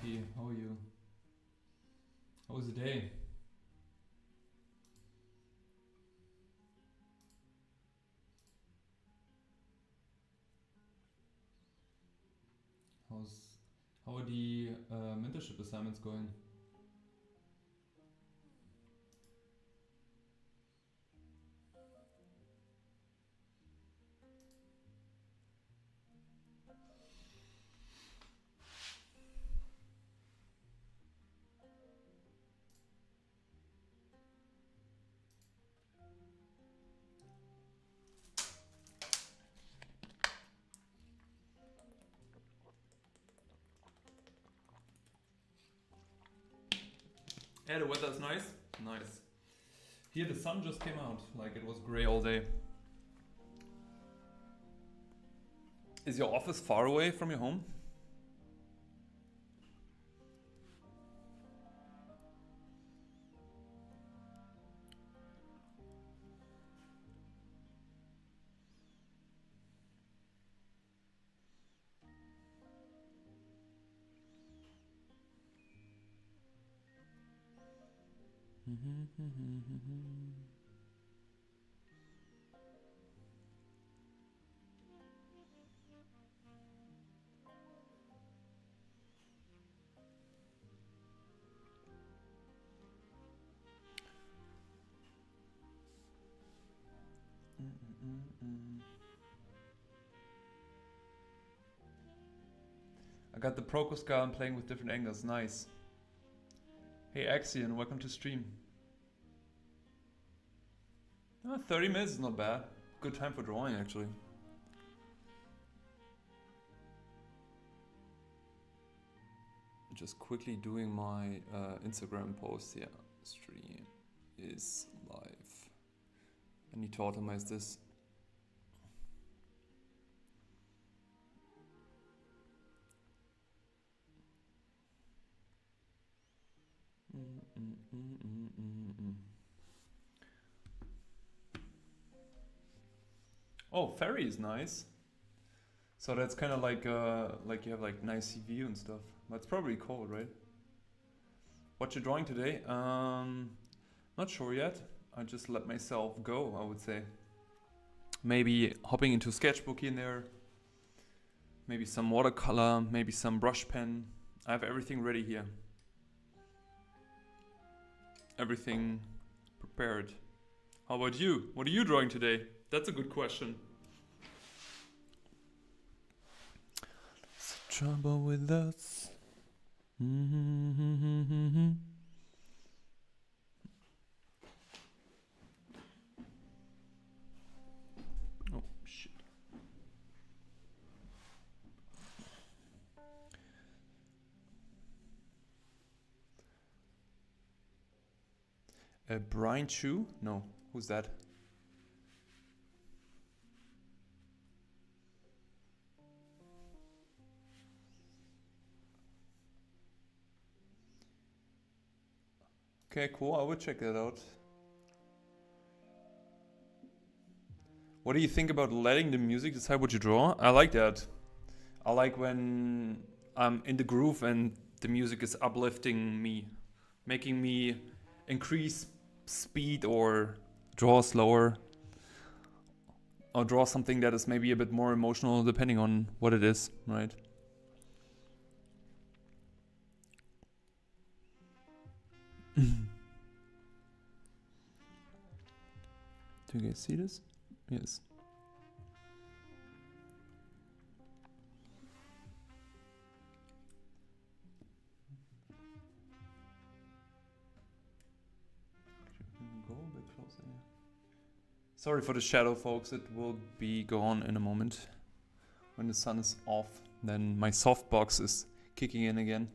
Vicky, how are you? How was the day? How's how are the mentorship assignments going? Yeah, the weather's nice. Nice. Here the sun just came out, like it was grey all day. Is your office far away from your home? I got the Procus Scar and playing with different angles. Nice. Hey Axion, welcome to stream. 30 minutes is not bad. Good time for drawing actually. Just quickly doing my Instagram post. Yeah, stream is live. I need to automate this. Oh, ferry is nice. So that's kind of like you have like nice sea view and stuff. But it's probably cold, right? What you drawing today? Not sure yet. I just let myself go, I would say. Maybe hopping into sketchbook in there. Maybe some watercolor, maybe some brush pen. I have everything ready here. Everything prepared. How about you? What are you drawing today? That's a good question. Trouble with us. Oh shit. Brian Chu? No, who's that? Okay, cool. I will check that out. What do you think about letting the music decide what you draw? I like that. I like when I'm in the groove and the music is uplifting me, making me increase speed or draw slower, or draw something that is maybe a bit more emotional depending on what it is, right? Do you guys see this? Yes. Go a bit closer. Sorry for the shadow, folks. It will be gone in a moment. When the sun is off, then my softbox is kicking in again.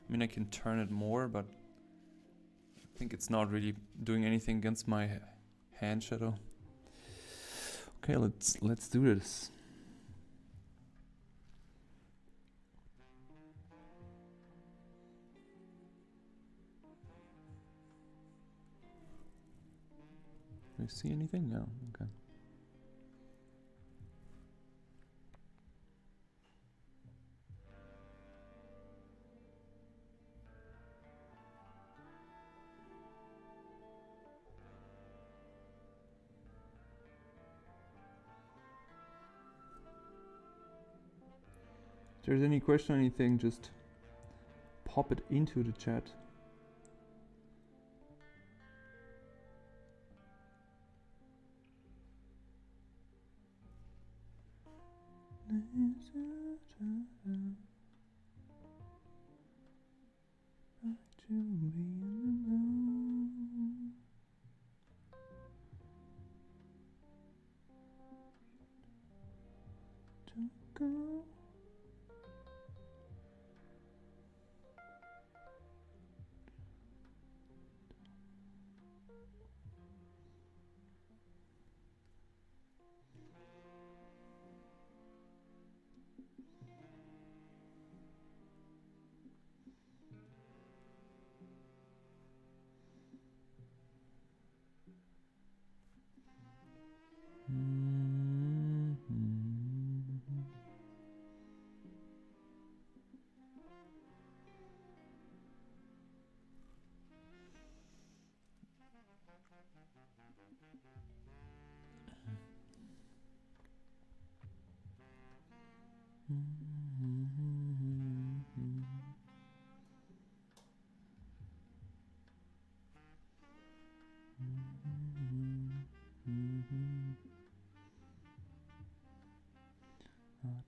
I mean, I can turn it more, but I think it's not really doing anything against my hand shadow. Okay, let's do this. Do you see anything? No. Okay. If there's any question or anything, just pop it into the chat.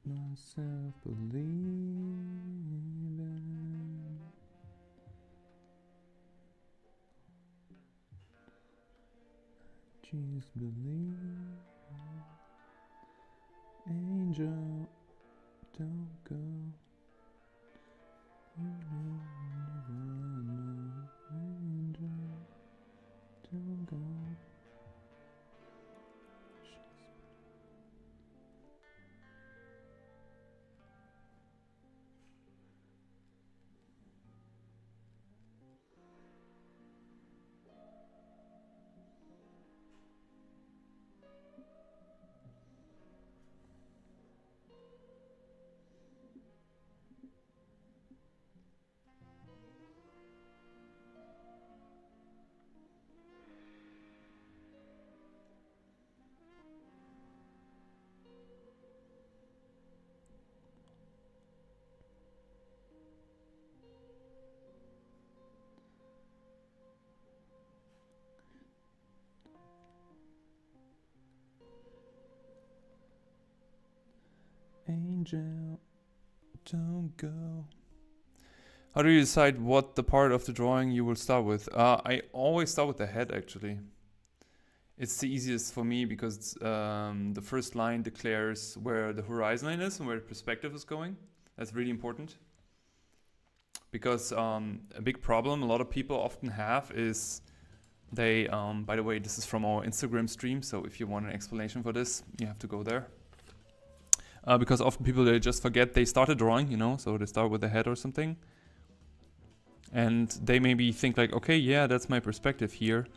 Myself believing, just believe, angel, don't go. Angel, don't go. Angel, don't go. How do you decide what the part of the drawing you will start with? I always start with the head, actually. It's the easiest for me because the first line declares where the horizon line is and where the perspective is going. That's really important. Because a big problem a lot of people often have is they, by the way, this is from our Instagram stream, so if you want an explanation for this, you have to go there. Because often people, they just forget they started drawing, you know, so they start with the head or something. And they maybe think like, okay, yeah, that's my perspective here.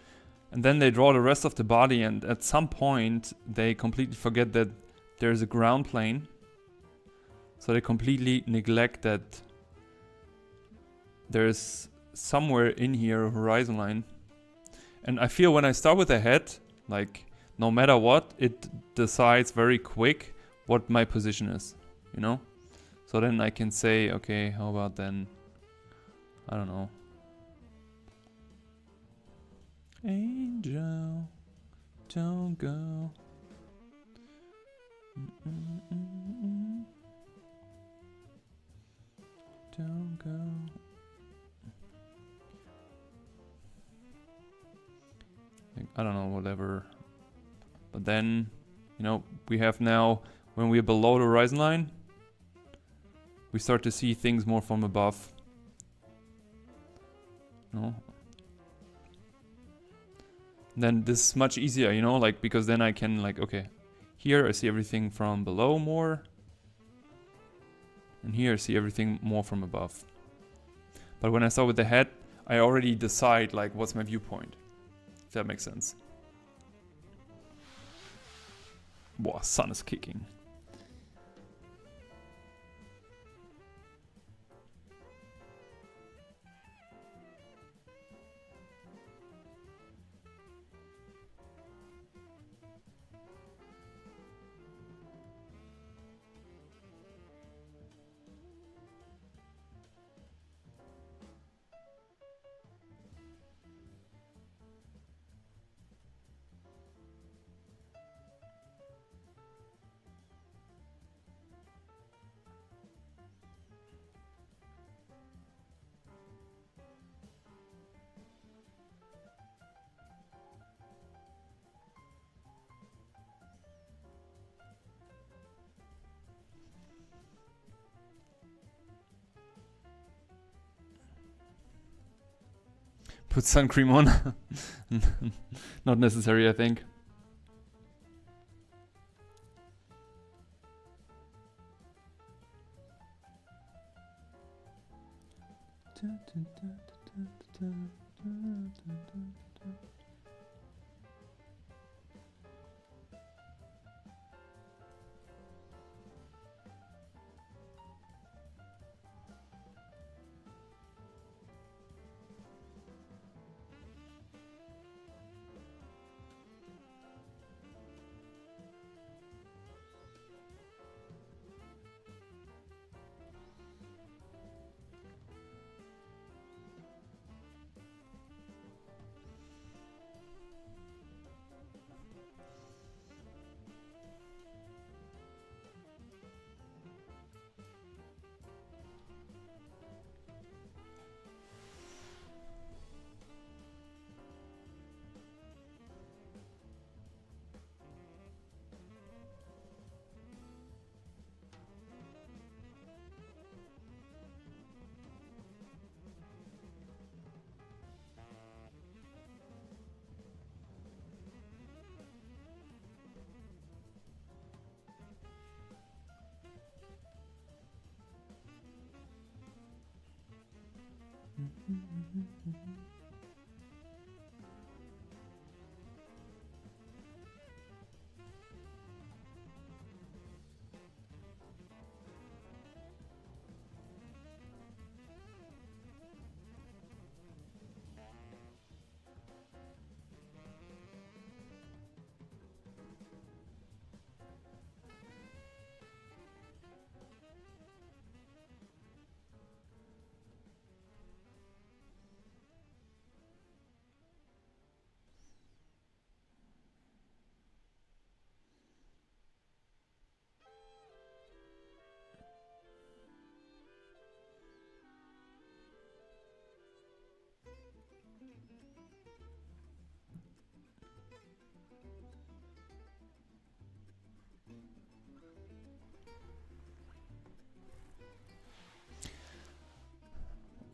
And then they draw the rest of the body, and at some point they completely forget that there's a ground plane. So they completely neglect that there's somewhere in here a horizon line. And I feel when I start with the head, like no matter what, it decides very quick what my position is, you know? So then I can say, okay, how about then, I don't know. Angel, don't go. Don't go. I don't know, whatever. But then, you know, we have now, when we're below the horizon line, we start to see things more from above. No. Then this is much easier, you know, like, because then I can like, okay, here I see everything from below more. And here I see everything more from above. But when I start with the head, I already decide like what's my viewpoint. If that makes sense. Wow, sun is kicking. Put sun cream on. Not necessary, I think.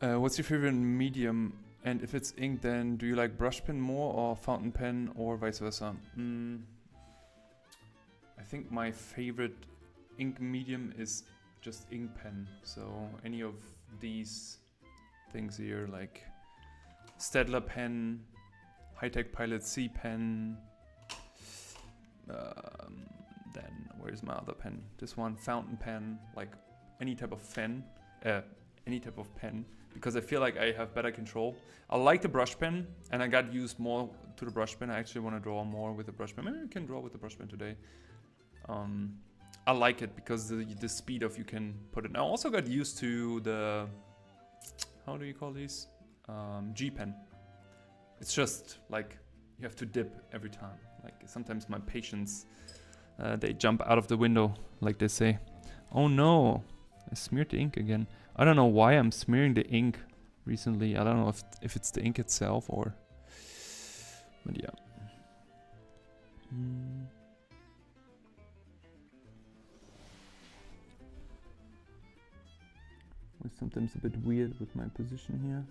What's your favorite medium? And if it's ink, then do you like brush pen more or fountain pen or vice versa? I think my favorite ink medium is just ink pen. So any of these things here, like Staedtler pen, Hi-Tech Pilot C pen. Then where's my other pen? This one, fountain pen, like any type of pen, because I feel like I have better control. I like the brush pen, and I got used more to the brush pen. I actually want to draw more with the brush pen. Maybe we can draw with the brush pen today. I like it because the speed of you can put it. I also got used to the, how do you call these? G pen. It's just like you have to dip every time. Like sometimes my patience, they jump out of the window, like they say. Oh no, I smeared the ink again. I don't know why I'm smearing the ink recently. I don't know if it's the ink itself or... But yeah. It's sometimes a bit weird with my position here.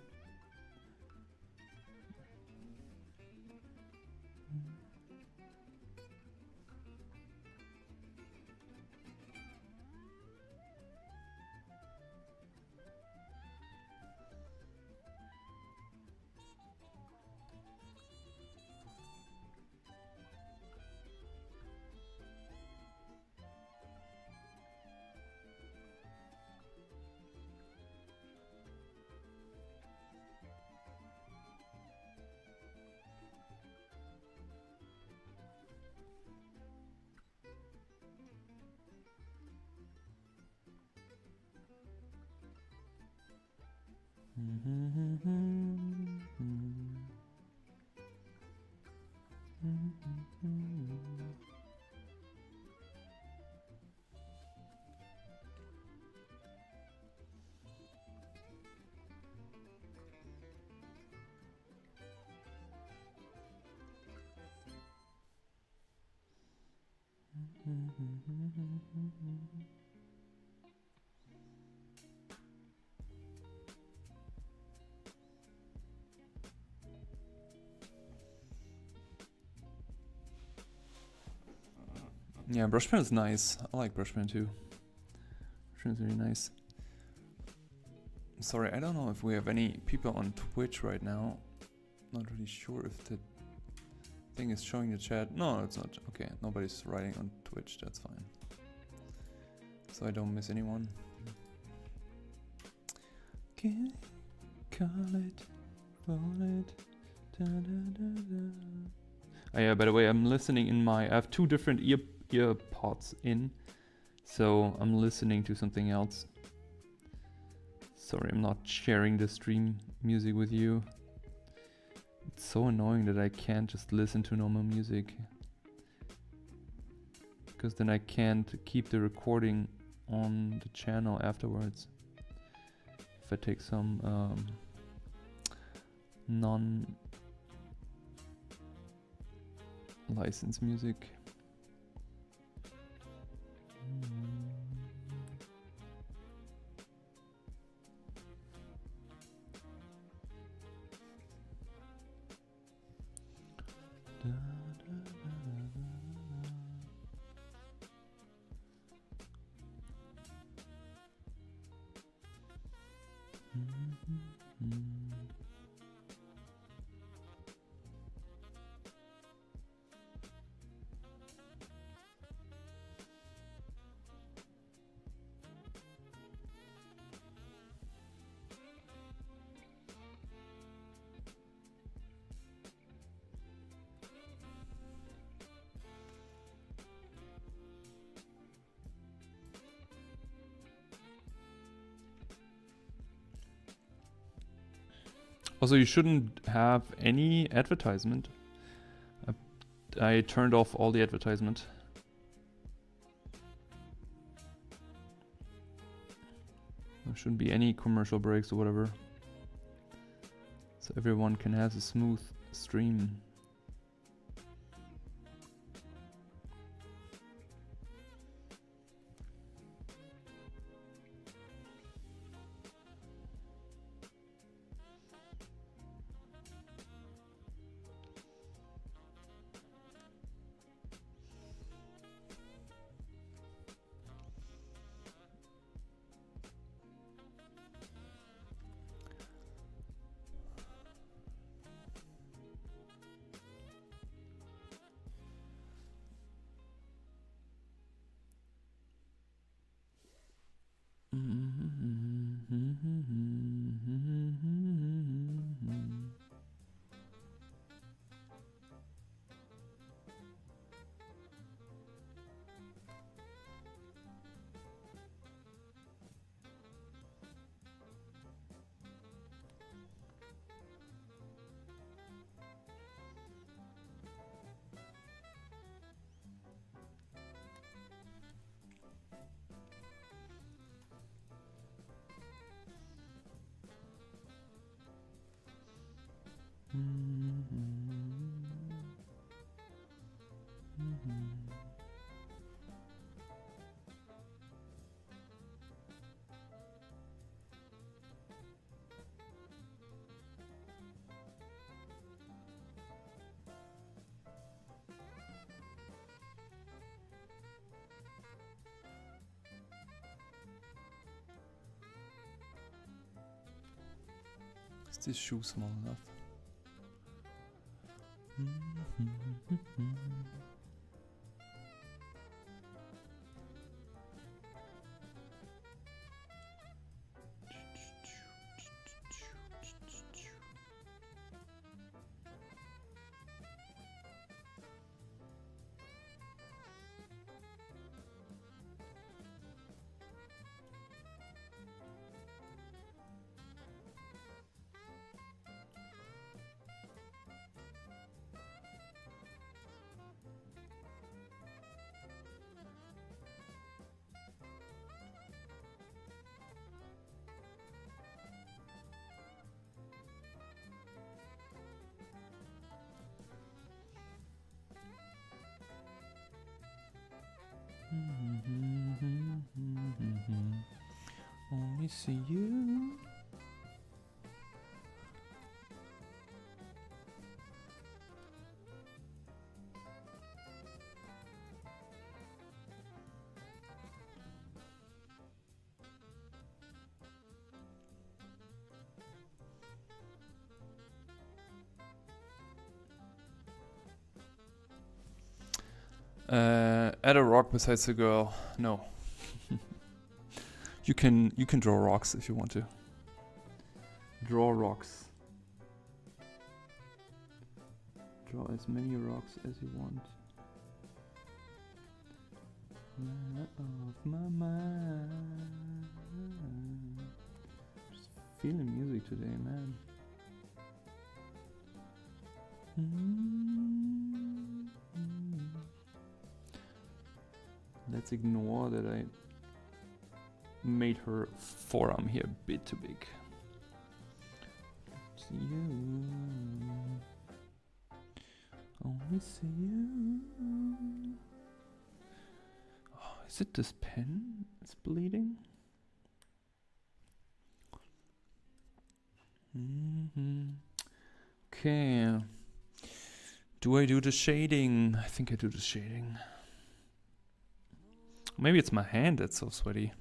Yeah, Brushman is nice. I like Brushman too. Brushman is really nice. Sorry, I don't know if we have any people on Twitch right now. Not really sure if the thing is showing the chat. No, it's not. Okay, nobody's writing on Twitch. That's fine. So I don't miss anyone. Can call it, call it. Da, da, da, da. Oh yeah, by the way, I'm listening in my... I have two different ear pods in. So I'm listening to something else. Sorry, I'm not sharing the stream music with you. It's so annoying that I can't just listen to normal music. Because then I can't keep the recording on the channel afterwards. If I take some non-licensed music. Also, you shouldn't have any advertisement. I turned off all the advertisement. There shouldn't be any commercial breaks or whatever. So everyone can have a smooth stream. Is this shoe small enough? Only see you. Add a rock besides the girl. No. You can draw rocks if you want to. Draw rocks. Draw as many rocks as you want. Of my mind. Just feeling music today, man. Let's ignore that I made her forearm here a bit too big. See you. Only see you. Oh, is it this pen? It's bleeding. Okay. Do I do the shading? I think I do the shading. Maybe it's my hand that's so sweaty.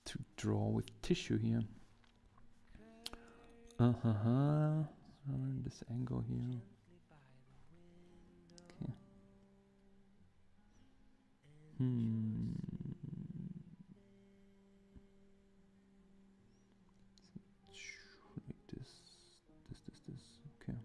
To draw with tissue here. This angle here. Okay. Like this. Okay.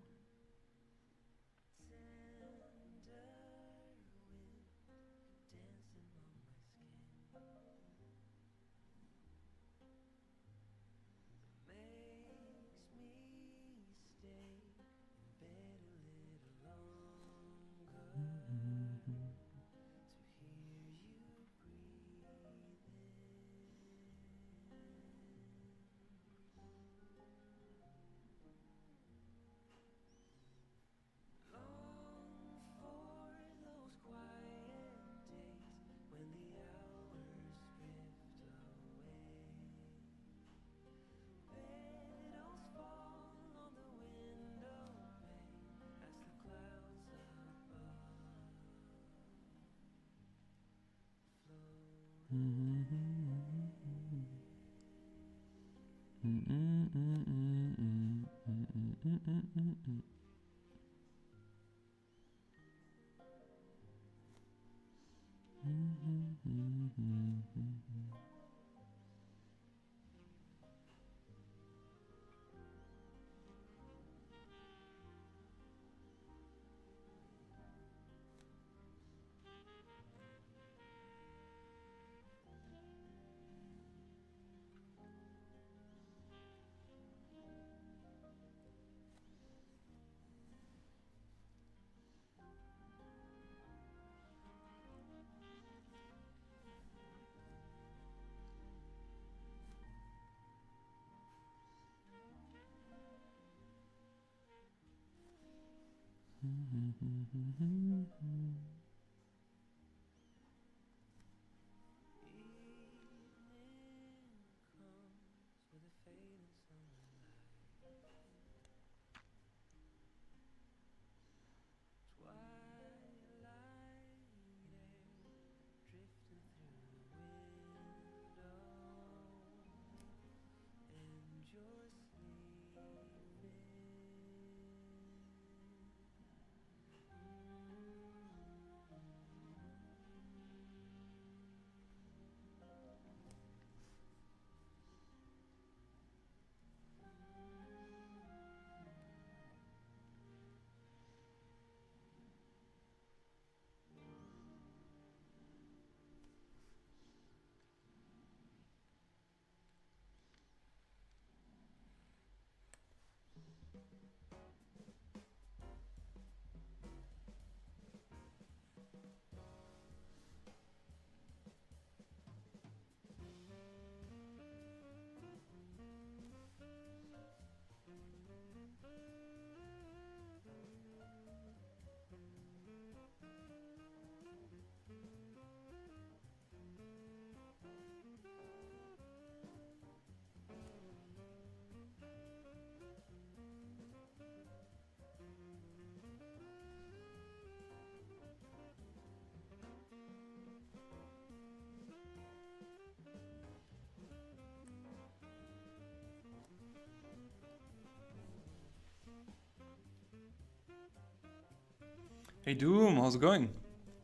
Hey Doom, how's it going?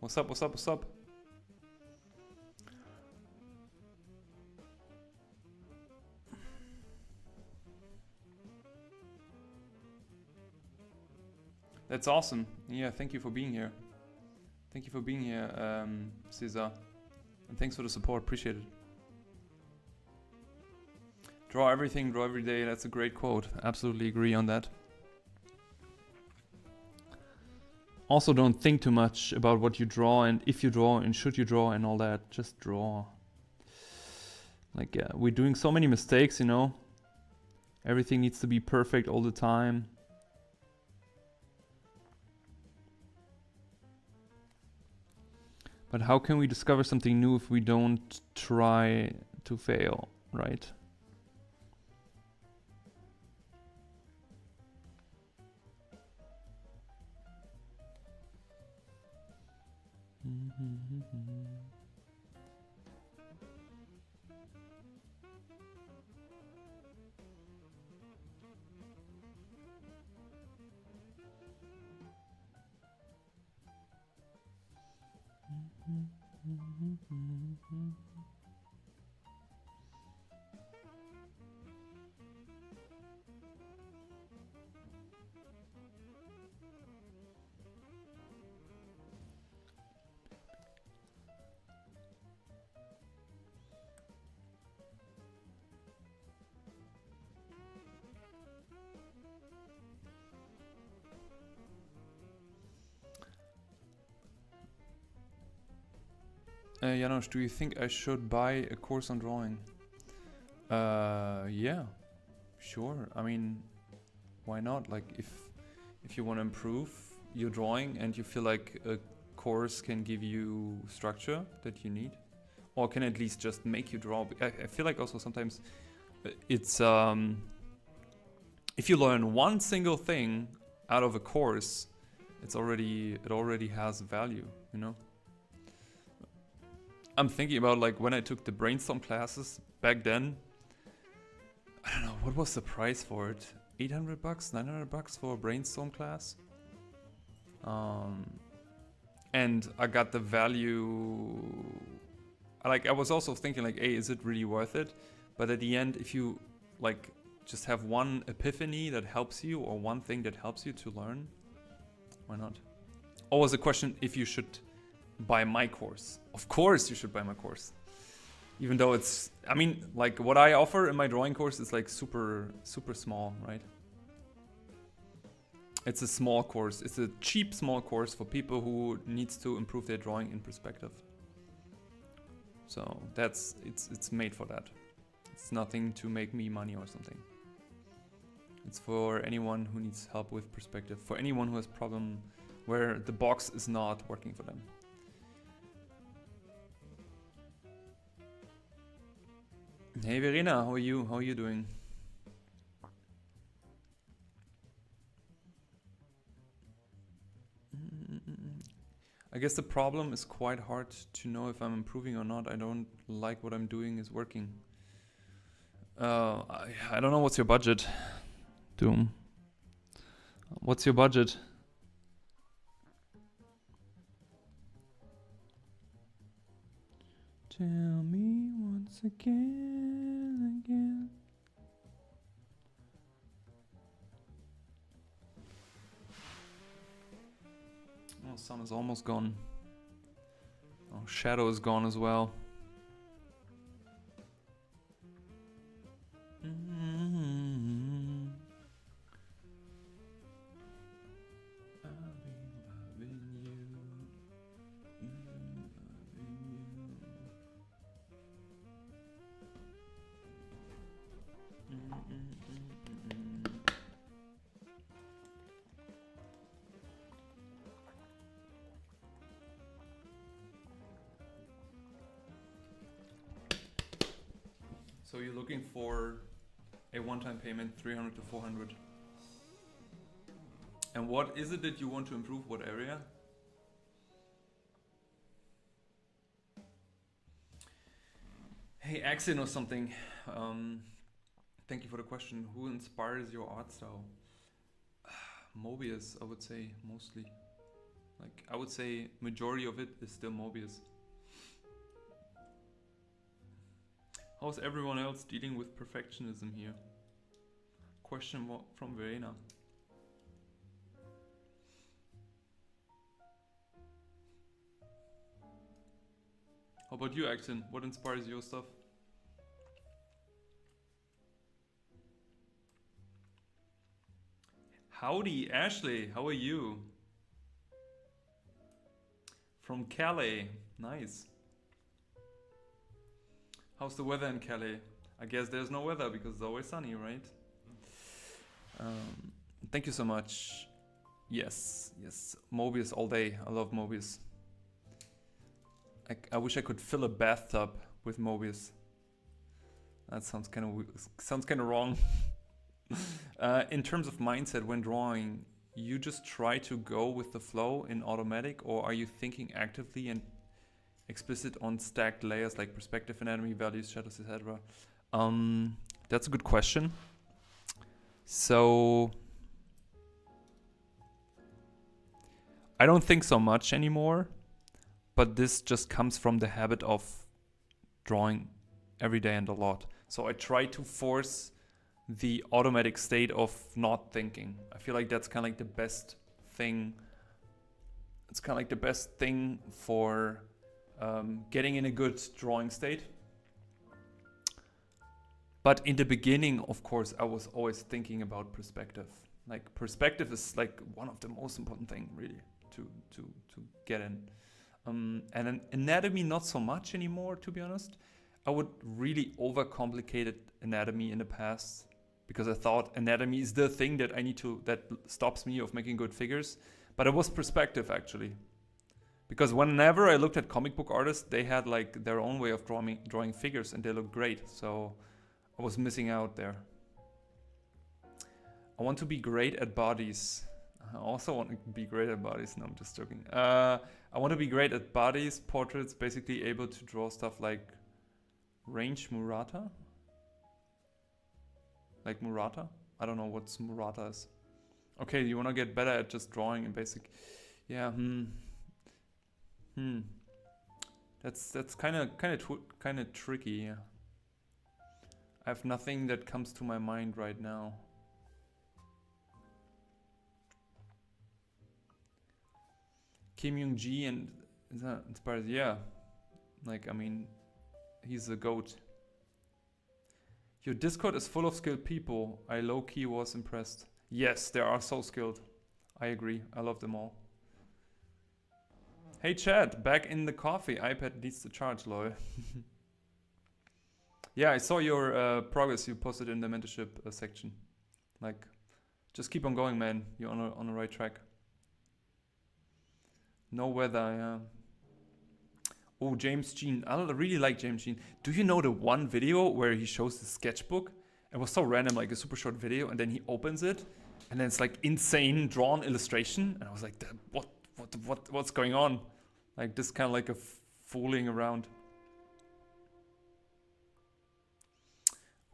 What's up, what's up, what's up? That's awesome. Yeah, thank you for being here. Thank you for being here, Cesar. And thanks for the support, appreciate it. Draw everything, draw every day, that's a great quote. Absolutely agree on that. Also don't think too much about what you draw and if you draw and should you draw and all that. Just draw. Like, yeah, we're doing so many mistakes, you know? Everything needs to be perfect all the time. But how can we discover something new if we don't try to fail, right? Janosch, do you think I should buy a course on drawing? Yeah, sure. I mean, why not? Like, if you want to improve your drawing and you feel like a course can give you structure that you need, or can at least just make you draw. I feel like also sometimes it's if you learn one single thing out of a course, it already has value, you know. I'm thinking about like when I took the brainstorm classes back then. I don't know, what was the price for it? 800 bucks, 900 bucks for a brainstorm class. And I got the value. Like, I was also thinking like, hey, is it really worth it? But at the end, if you like just have one epiphany that helps you or one thing that helps you to learn, why not? Or was the question if you should buy my course? Of course you should buy my course. Even though it's, I mean, like what I offer in my drawing course is like super small, right? It's a small course. It's a cheap small course for people who needs to improve their drawing in perspective. So that's, it's made for that. It's nothing to make me money or something. It's for anyone who needs help with perspective. For anyone who has problem where the box is not working for them. Hey Verena, how are you? How are you doing? I guess the problem is quite hard to know if I'm improving or not. I don't like what I'm doing is working. I don't know what's your budget, Doom. What's your budget? Tell me once again. Oh, sun is almost gone. Oh, shadow is gone as well. So you're looking for a one-time payment, 300 to 400. And what is it that you want to improve? What area? Hey, Axin or something. Thank you for the question. Who inspires your art style? Mobius, I would say, mostly. Like, I would say majority of it is still Mobius. How's everyone else dealing with perfectionism here? Question from Verena. How about you, Axon? What inspires your stuff? Howdy, Ashley. How are you? From Calais. Nice. How's the weather in Calais? I guess there's no weather because it's always sunny, right? Thank you so much. Yes, yes. Mobius all day. I love Mobius. I wish I could fill a bathtub with Mobius. That sounds kind of wrong. In terms of mindset when drawing, you just try to go with the flow in automatic, or are you thinking actively and explicit on stacked layers like perspective, anatomy, values, shadows, etc.? That's a good question. So I don't think so much anymore, but this just comes from the habit of drawing every day and a lot. So I try to force the automatic state of not thinking. I feel like that's kind of like the best thing. It's kind of like the best thing for getting in a good drawing state. But in the beginning, of course, I was always thinking about perspective. Like, perspective is like one of the most important thing, really, to get in. And then anatomy, not so much anymore, to be honest. I would really overcomplicated anatomy in the past because I thought anatomy is the thing that that stops me of making good figures. But it was perspective, actually. Because whenever I looked at comic book artists, they had like their own way of drawing figures and they looked great. So I was missing out there. I want to be great at bodies. I also want to be great at bodies. No, I'm just joking. I want to be great at bodies, portraits, basically able to draw stuff like range Murata. Like Murata? I don't know what Murata is. Okay, you want to get better at just drawing in basic. Yeah. That's kind of tricky. Yeah. I have nothing that comes to my mind right now. Kim Young-ji and inspires, yeah. Like, I mean, he's a goat. Your Discord is full of skilled people. I low-key was impressed. Yes, they are so skilled. I agree. I love them all. Hey Chad, back in the coffee. iPad needs to charge, lol. Yeah, I saw your progress you posted in the mentorship section. Like, just keep on going, man. You're on the right track. No weather, yeah. Oh, James Jean. I really like James Jean. Do you know the one video where he shows the sketchbook? It was so random, like a super short video, and then he opens it, and then it's like insane drawn illustration. And I was like, what's going on? Like this kind of like a fooling around.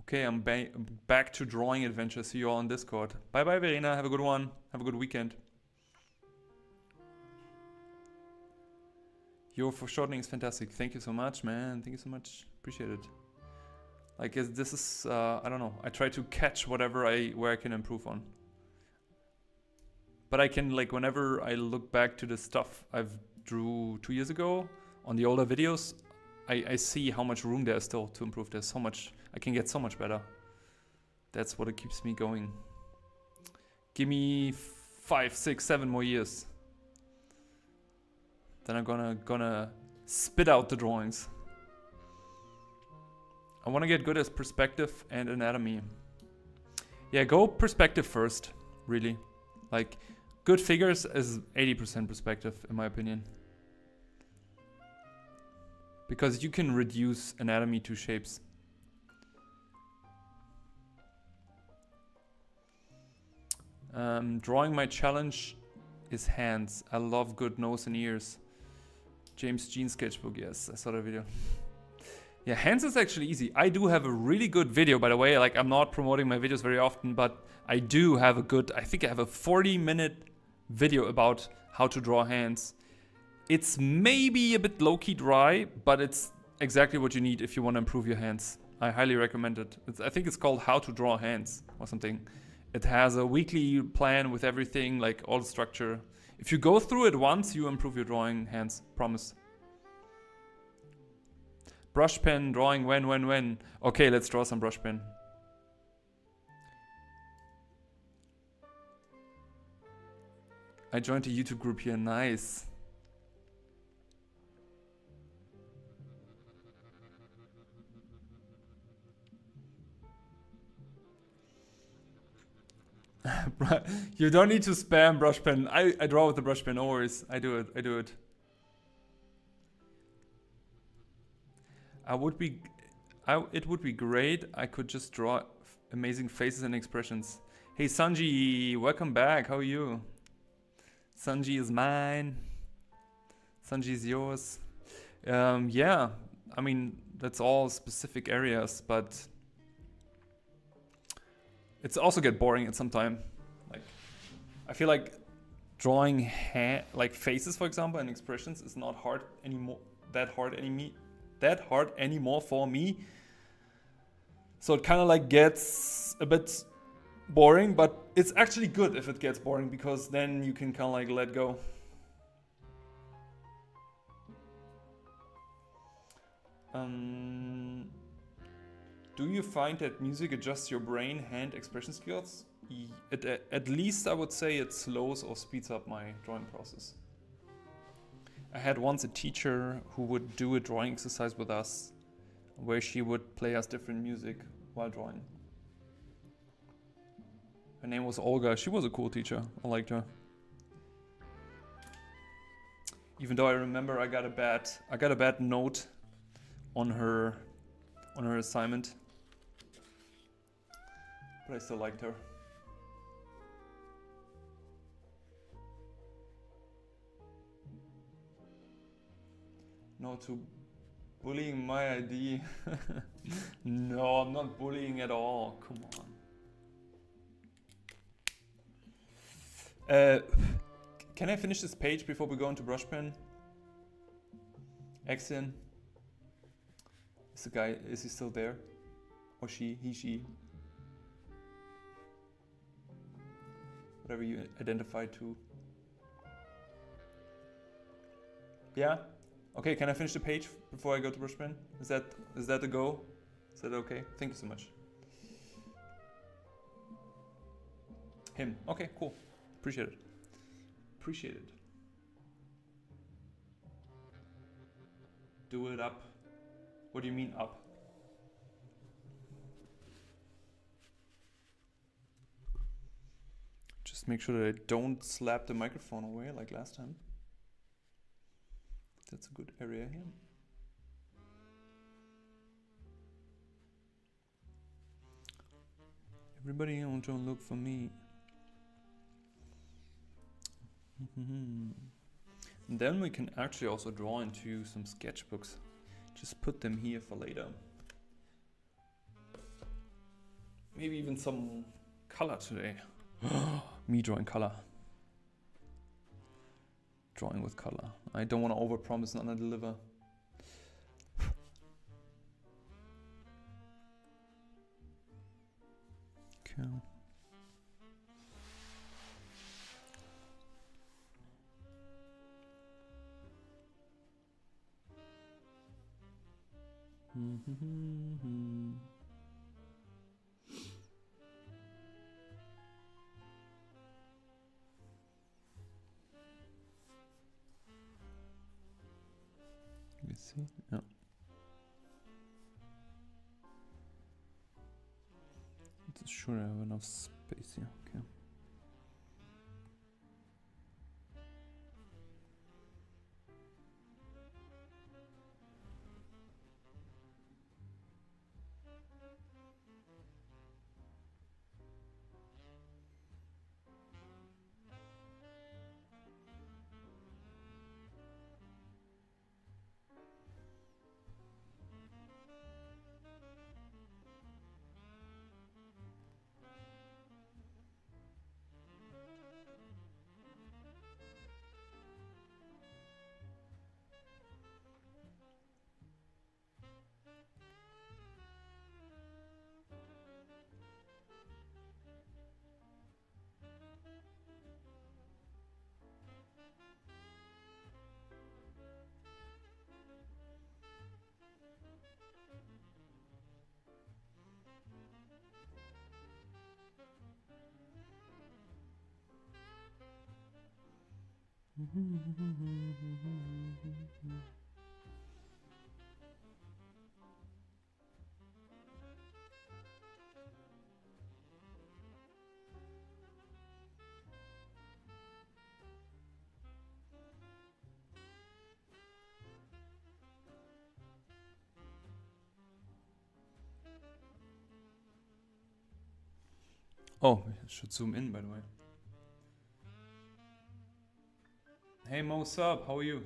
Okay, I'm back to drawing adventure. See you all on Discord. Bye bye, Verena. Have a good one. Have a good weekend. Your foreshortening is fantastic. Thank you so much, man. Thank you so much. Appreciate it. Like this is, I don't know. I try to catch where I can improve on. But I can, like, whenever I look back to the stuff I've drew 2 years ago on the older videos, I see how much room there is still to improve. There's so much, I can get so much better. That's what it keeps me going. Give me 5, 6, 7 more years. Then I'm gonna spit out the drawings. I want to get good at perspective and anatomy. Yeah, go perspective first, really. Like, good figures is 80% perspective, in my opinion. Because you can reduce anatomy to shapes. Drawing my challenge is hands. I love good nose and ears. James Jean sketchbook, yes, I saw that video. Yeah, hands is actually easy. I do have a really good video, by the way. Like, I'm not promoting my videos very often, but I do have a good, I think I have a 40-minute video about how to draw hands. It's maybe a bit low-key dry, but it's exactly what you need if you want to improve your hands. I highly recommend it. I think it's called How to Draw Hands or something. It has a weekly plan with everything, like all the structure. If you go through it once, you improve your drawing hands. Promise. Brush pen, drawing when. Okay, let's draw some brush pen. I joined a YouTube group here. Nice. You don't need to spam brush pen. I draw with the brush pen, no worries. I do it. It would be great. I could just draw amazing faces and expressions. Hey Sanji, welcome back. How are you? Sanji is mine. Sanji is yours. Yeah, I mean, that's all specific areas, but it's also get boring at some time. Like, I feel like drawing like faces, for example, and expressions is not hard anymore. That hard anymore for me. So it kind of like gets a bit boring, but it's actually good if it gets boring, because then you can kind of like let go. Do you find that music adjusts your brain hand expression skills? At least I would say it slows or speeds up my drawing process. I had once a teacher who would do a drawing exercise with us where she would play us different music while drawing. Her name was Olga. She was a cool teacher. I liked her. Even though I remember I got a bad note on her assignment. But I still liked her. No to bullying my ID. No, I'm not bullying at all. Come on. Can I finish this page before we go into brush pen? Axion. Is he still there? Or she, he, she? Whatever you identify to. Yeah? Okay, can I finish the page before I go to brush pen? Is that the go? Is that okay? Thank you so much. Him. Okay, cool. Appreciate it. Appreciate it. Do it up. What do you mean up? Just make sure that I don't slap the microphone away like last time. That's a good area here. Everybody don't look for me. And then we can actually also draw into some sketchbooks. Just put them here for later. Maybe even some color today. Me drawing color. Drawing with color. I don't want to overpromise and underdeliver. Okay. You see? Yeah. Just sure I have enough space here. Okay. Oh, I should zoom in, by the way. Hey Mo Sub, how are you?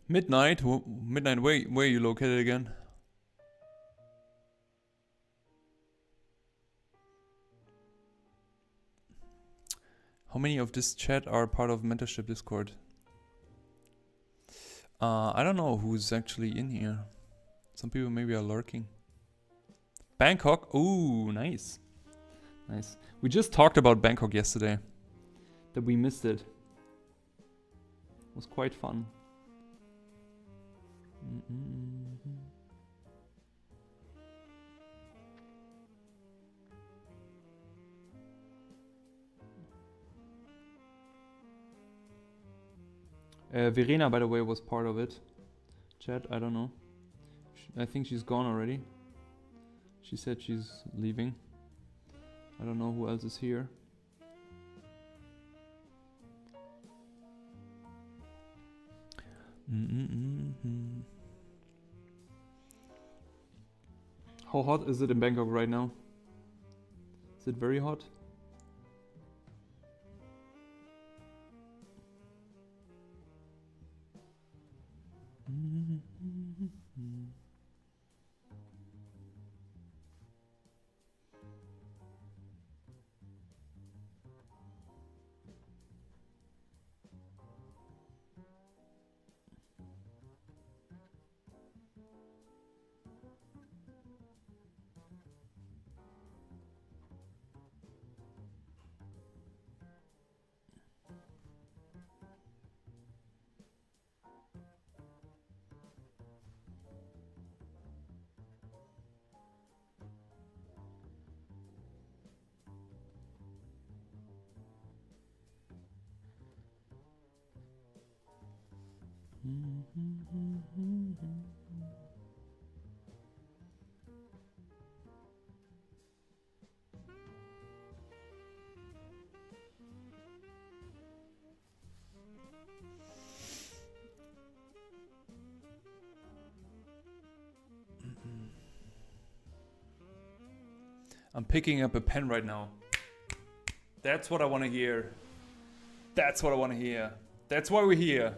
Midnight? Midnight, where are you located again? How many of this chat are part of Mentorship Discord? I don't know who's actually in here. Some people maybe are lurking. Bangkok? Ooh, nice. Nice. We just talked about Bangkok yesterday. That we missed it. It was quite fun. Verena, by the way, was part of it. Chat, I don't know. I think she's gone already. She said she's leaving. I don't know who else is here. How hot is it in Bangkok right now? Is it very hot? I'm picking up a pen right now. That's what I want to hear. That's what I want to hear. That's why we're here.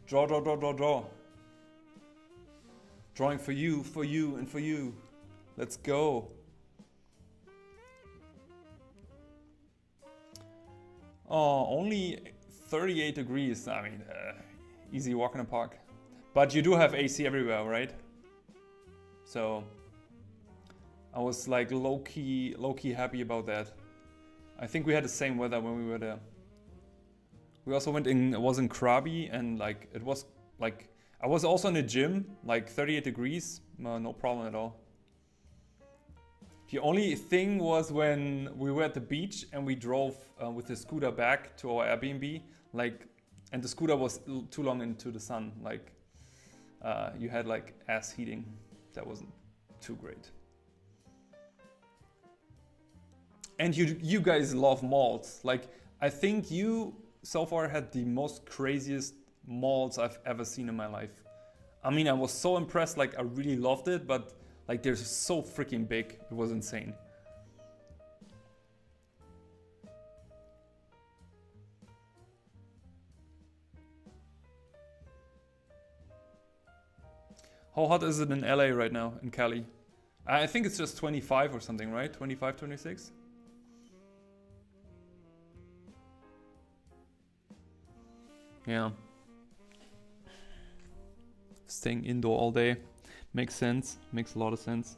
Draw, draw, draw, draw, draw. Drawing for you, and for you. Let's go. Oh, only 38 degrees. I mean, easy walk in the park. But you do have AC everywhere, right? So I was like low-key happy about that. I think we had the same weather when we were there. We also was in Krabi, and like it was like I was also in the gym, like 38 degrees, no problem at all. The only thing was when we were at the beach and we drove with the scooter back to our Airbnb, like, and the scooter was too long into the sun. Like, you had like ass heating. That wasn't too great. And you guys love malts. Like, I think you so far had the most craziest malts I've ever seen in my life. I mean, I was so impressed, like I really loved it, but like they're so freaking big. It was insane. How hot is it in LA right now, in Cali? I think it's just 25 or something, right? 25, 26? Yeah. Staying indoor all day makes sense, makes a lot of sense.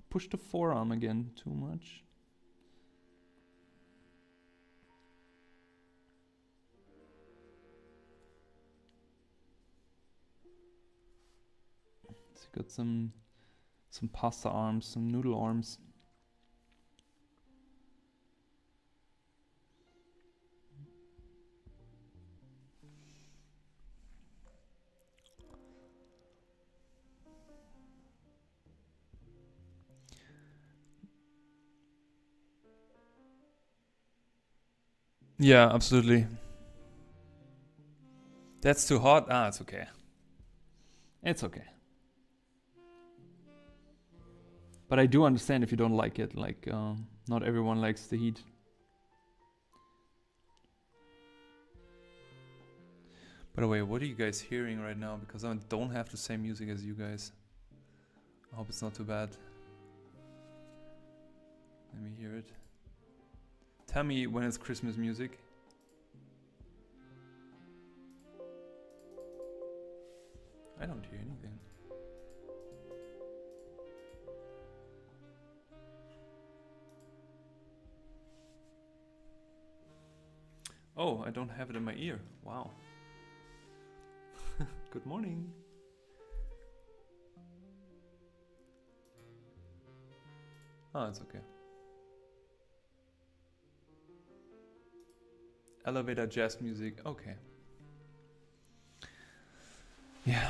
Push the forearm again too much. So got some pasta arms, some noodle arms. Yeah, absolutely. That's too hot? Ah, it's okay. It's okay. But I do understand if you don't like it. Like, not everyone likes the heat. By the way, what are you guys hearing right now? Because I don't have the same music as you guys. I hope it's not too bad. Let me hear it. Tell me when it's Christmas music. I don't hear anything. Oh, I don't have it in my ear. Wow. Good morning. Oh, it's okay. Elevator jazz music. Okay. Yeah.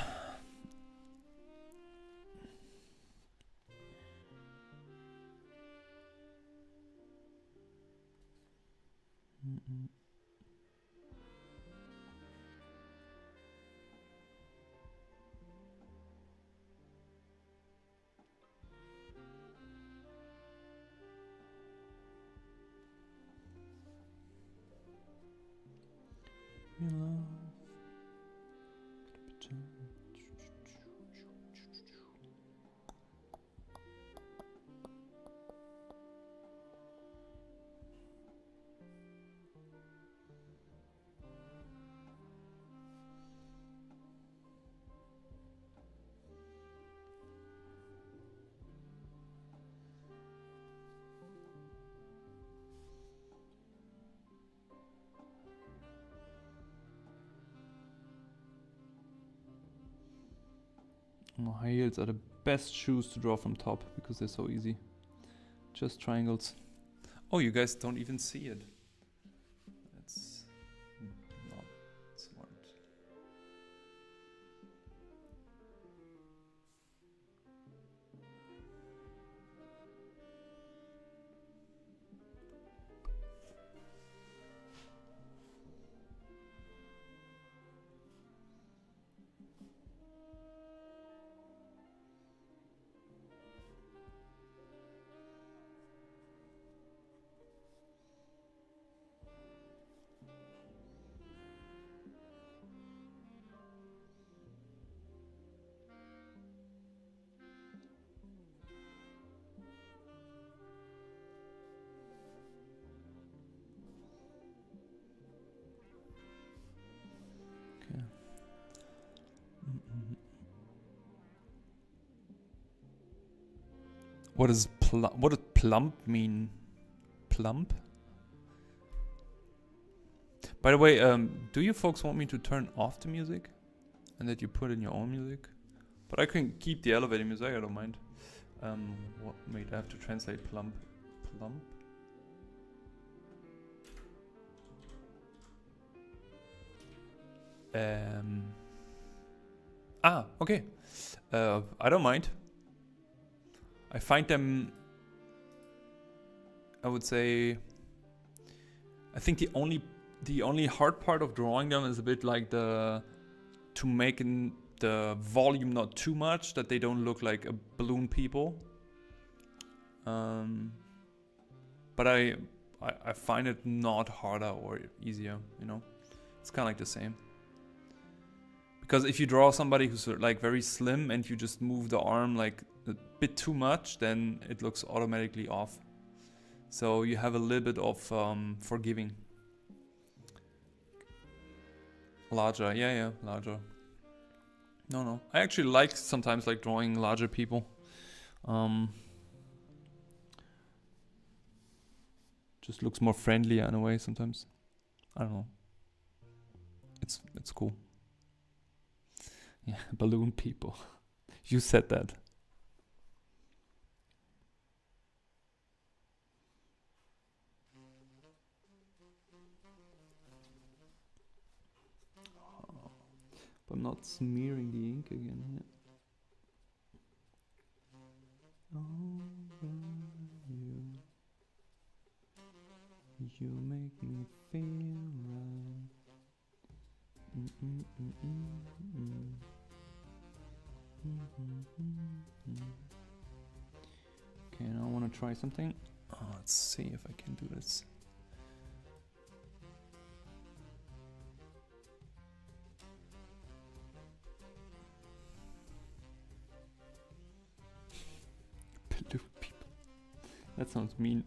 High heels are the best shoes to draw from top because they're so easy. Just triangles. Oh, you guys don't even see it. That's not smart. What does plump mean? Plump? By the way, do you folks want me to turn off the music? And that you put in your own music? But I can keep the elevator music, I don't mind. Wait, I have to translate plump. Plump? Okay. I don't mind. I find them, I would say, I think the only hard part of drawing them is a bit like to make the volume not too much, that they don't look like a balloon people. But I find it not harder or easier, you know? It's kind of like the same. Because if you draw somebody who's like very slim and you just move the arm like a bit too much, then it looks automatically off. So you have a little bit of forgiving. Larger, yeah, larger. No. I actually like sometimes like drawing larger people. Just looks more friendly in a way sometimes. I don't know. It's cool. Yeah, balloon people. You said that. But I'm not smearing the ink again here. Over you make me feel right. Okay, now I want to try something. Let's see if I can do this. Balloon people. That sounds mean.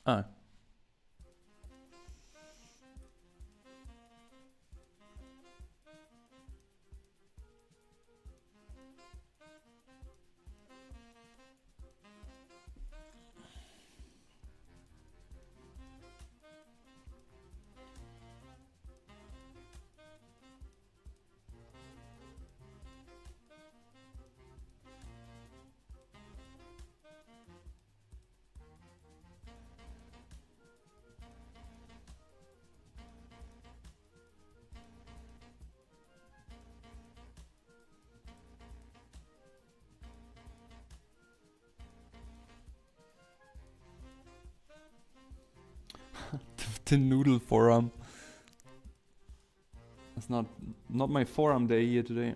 Ah. the noodle forearm. It's not my forearm day here today.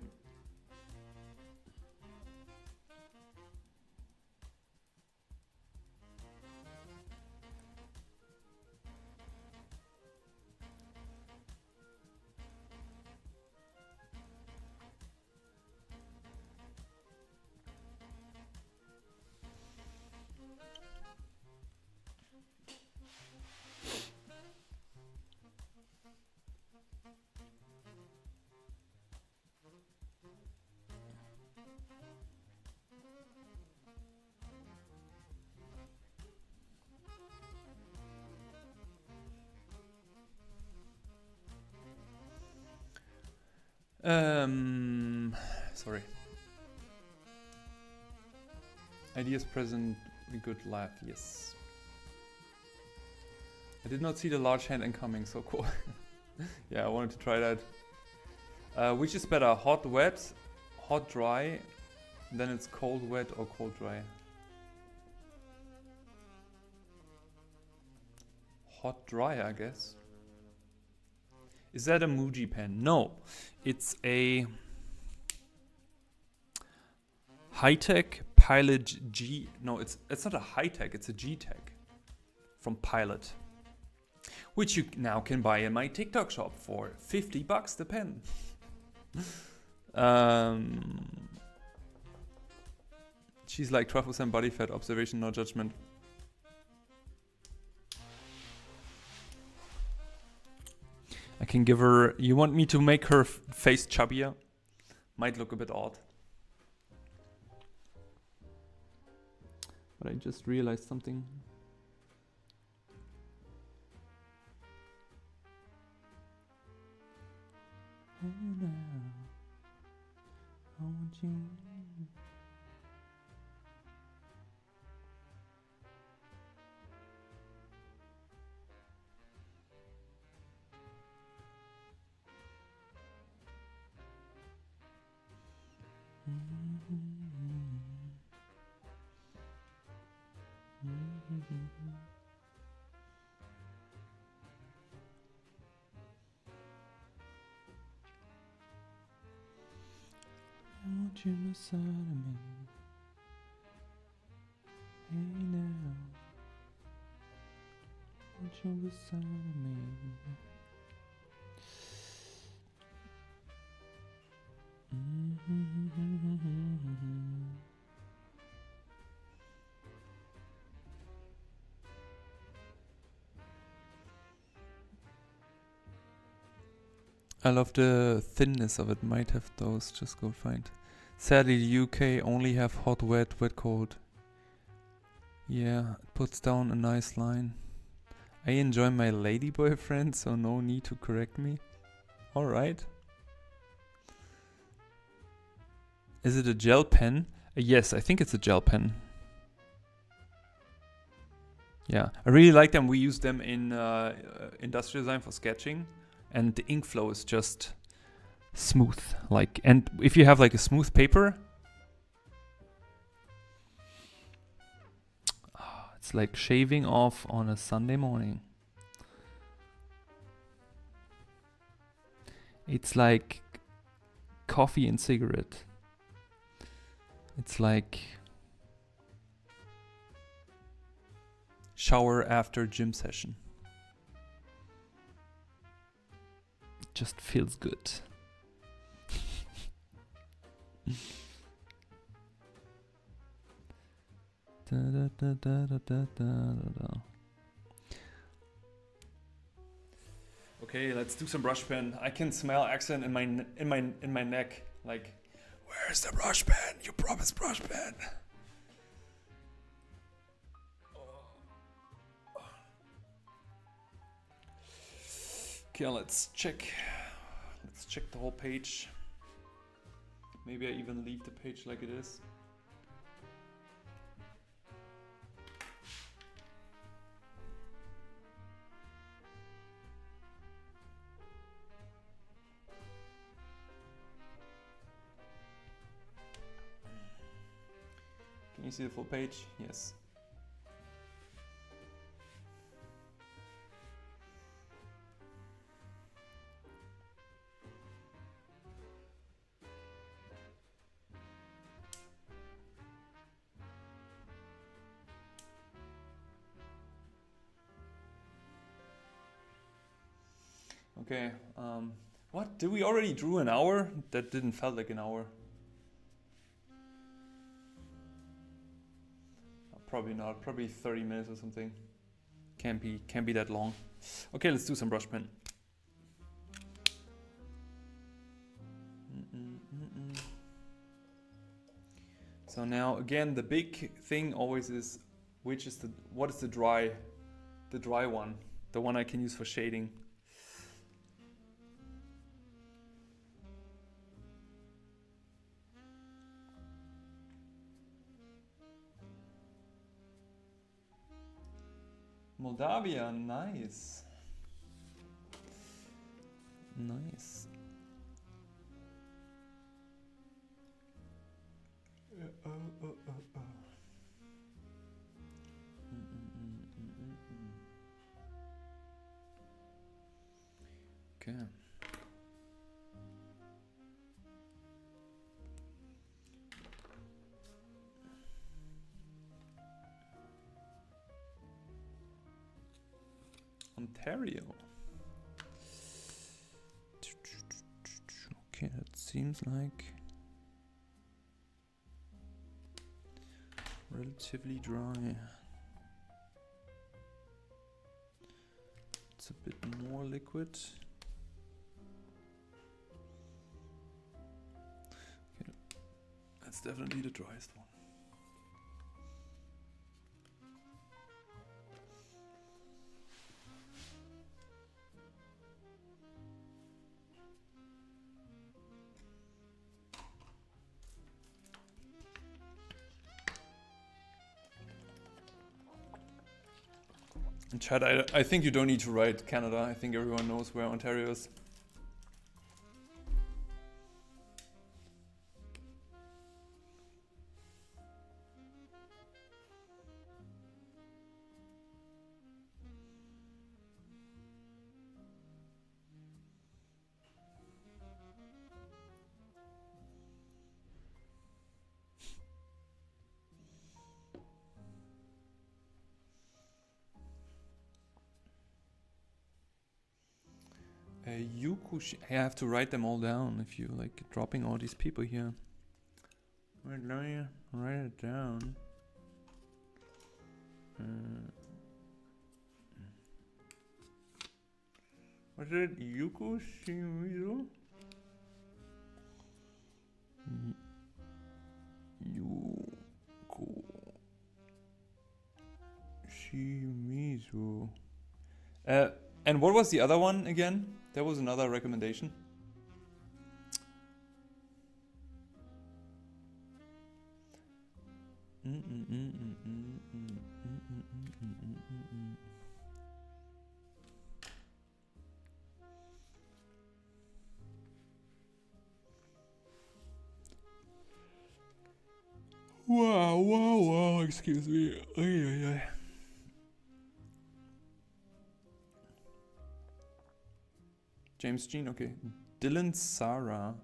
Sorry. Ideas present, we good laugh, yes. I did not see the large hand incoming, so cool. Yeah, I wanted to try that. Which is better, hot, wet, hot, dry, then it's cold, wet, or cold, dry? Hot, dry, I guess. Is that a Muji pen? No, it's a Hi-Tech Pilot G. No, it's not a Hi-Tech, it's a G-Tech from Pilot, which you now can buy in my TikTok shop for $50 the pen. She's like 12% body fat, observation, no judgment. I can give her... You want me to make her face chubbier? Might look a bit odd. But I just realized something. I want you. I want you beside of me. Hey now. I want you beside of me. I love the thinness of it. Might have those. Just go find. Sadly, the UK only have hot, wet, wet, cold. Yeah, it puts down a nice line. I enjoy my lady boyfriend, so no need to correct me. Alright. Is it a gel pen? Yes, I think it's a gel pen. Yeah, I really like them. We use them in industrial design for sketching. And the ink flow is just smooth. Like, and if you have like a smooth paper, it's like shaving off on a Sunday morning. It's like coffee and cigarette. It's like shower after gym session. It just feels good. Okay, let's do some brush pen. I can smell accent in my neck. Like, where's the brush pen? You promised brush pen. Okay, let's check. Let's check the whole page. Maybe I even leave the page like it is. Can you see the full page? Yes. Okay. What? Did we already drew an hour? That didn't felt like an hour. Probably not. Probably 30 minutes or something. Can't be that long. Okay, let's do some brush pen. So now again, the big thing always is what is the dry one, the one I can use for shading. Moldavia, nice. Nice. Okay. Ontario. Okay, that seems like relatively dry. It's a bit more liquid. Okay, that's definitely the driest one. And Chad, I think you don't need to write Canada. I think everyone knows where Ontario is. Yukushi. I have to write them all down if you like dropping all these people here. Wait, let me write it down. What's it? Yukushimizu? Yukushimizu. And what was the other one again? There was another recommendation. Wow, excuse me. Ay. James Jean, okay. Dylan Sarah.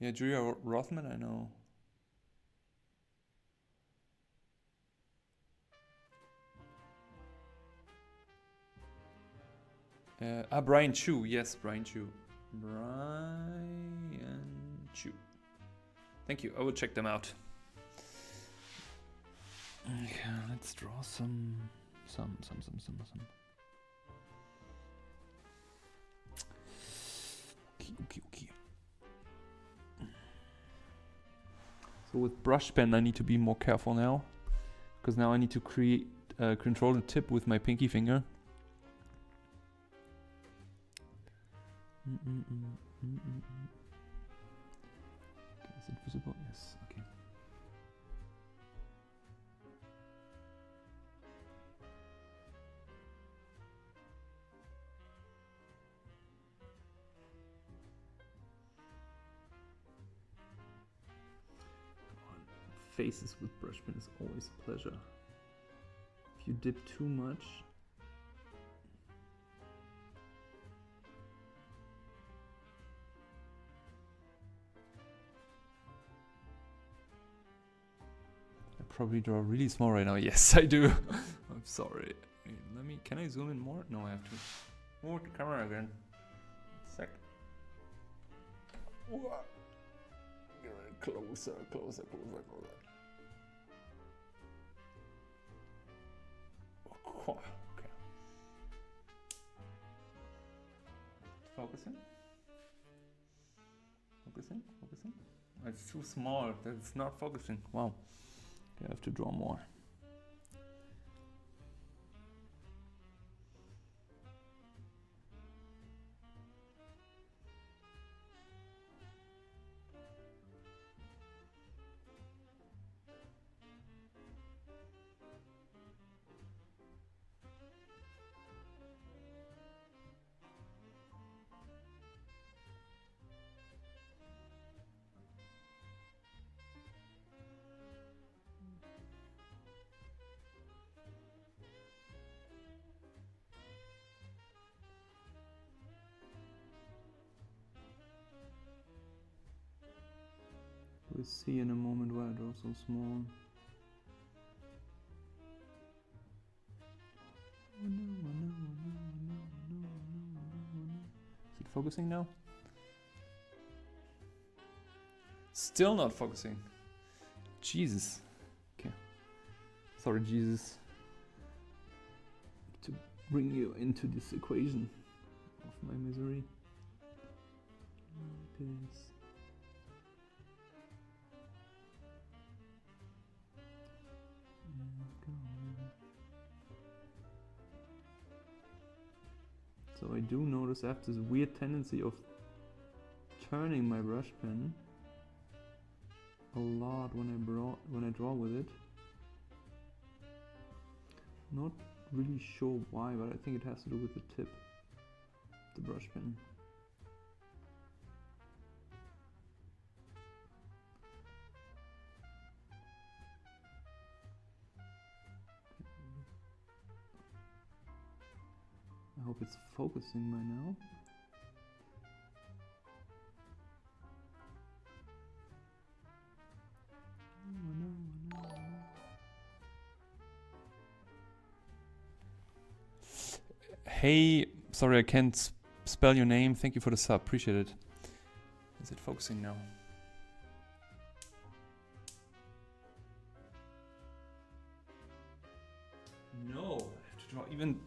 Yeah, Julia Rothman, I know. Brian Chu. Yes, Brian Chu. Thank you. I will check them out. Okay, let's draw some. Okay. So with brush pen, I need to be more careful now, because now I need to control the tip with my pinky finger. Okay, is it visible? Yes. Okay. Faces with brush pen is always a pleasure. If you dip too much, probably draw really small right now. Yes, I do. I'm sorry. Wait, can I zoom in more? No, I have to move the camera again. Sec. Get it closer. Okay. Focusing. It's too small. It's not focusing. Wow. I have to draw more. We'll see in a moment why I draw so small. Is it focusing now? Still not focusing. Jesus. Okay. Sorry, Jesus. To bring you into this equation of my misery. Like this. So I do notice I have this weird tendency of turning my brush pen a lot when I draw with it. Not really sure why, but I think it has to do with the tip of the brush pen. I hope it's focusing by now. Hey, sorry I can't spell your name. Thank you for the sub. Appreciate it. Is it focusing now? No, I have to draw even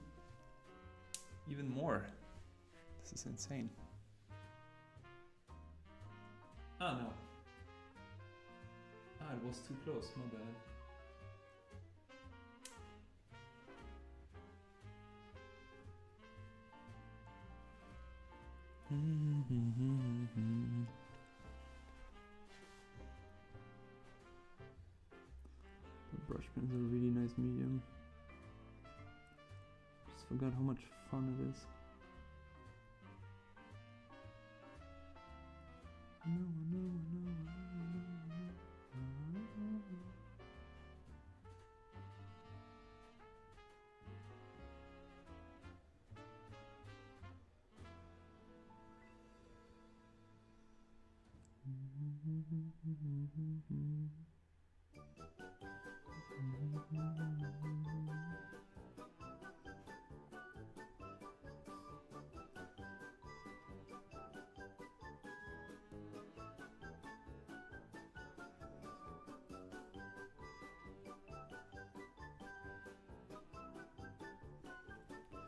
more. This is insane. Ah, no. Ah, it was too close. My bad. The brush pen is a really nice medium. Just forgot how much fun it is.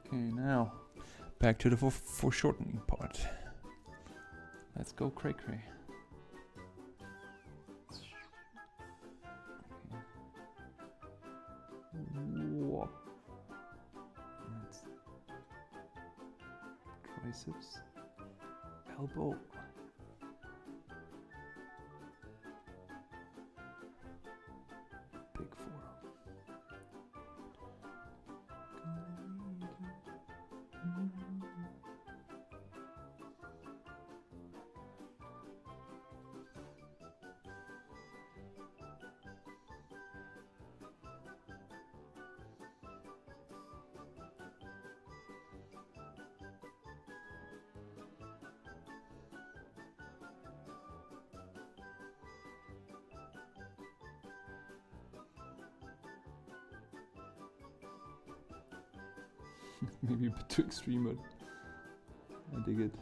Okay, now back to the foreshortening part. Let's go cray cray. Whoop. That's triceps, elbow. Big forearm. Maybe a bit too extreme, but I dig it.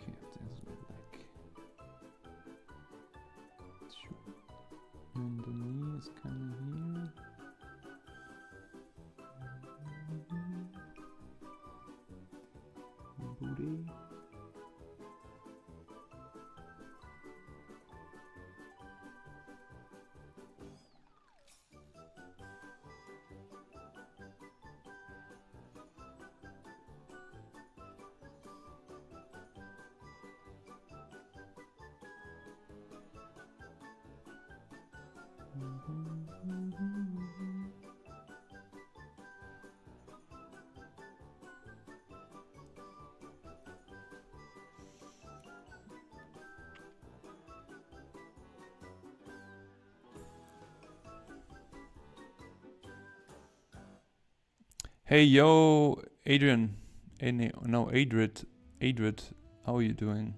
Okay, there's my leg. And the knee is kind of here. Booty. Hey, yo, Adrian. No, Adrid. Adrid, how are you doing?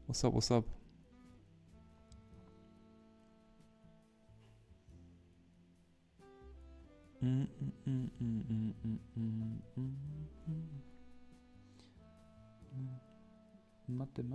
What's up, what's up? Mate, mate.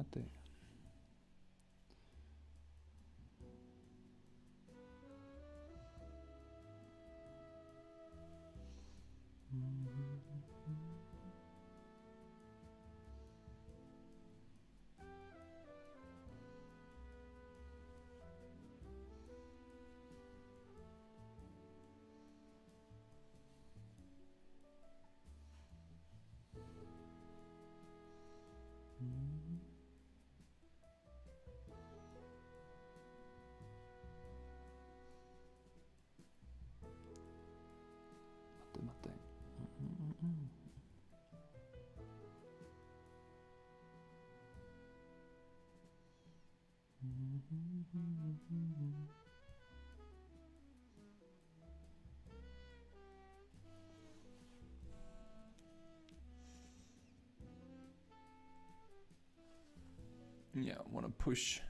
Yeah, I want to push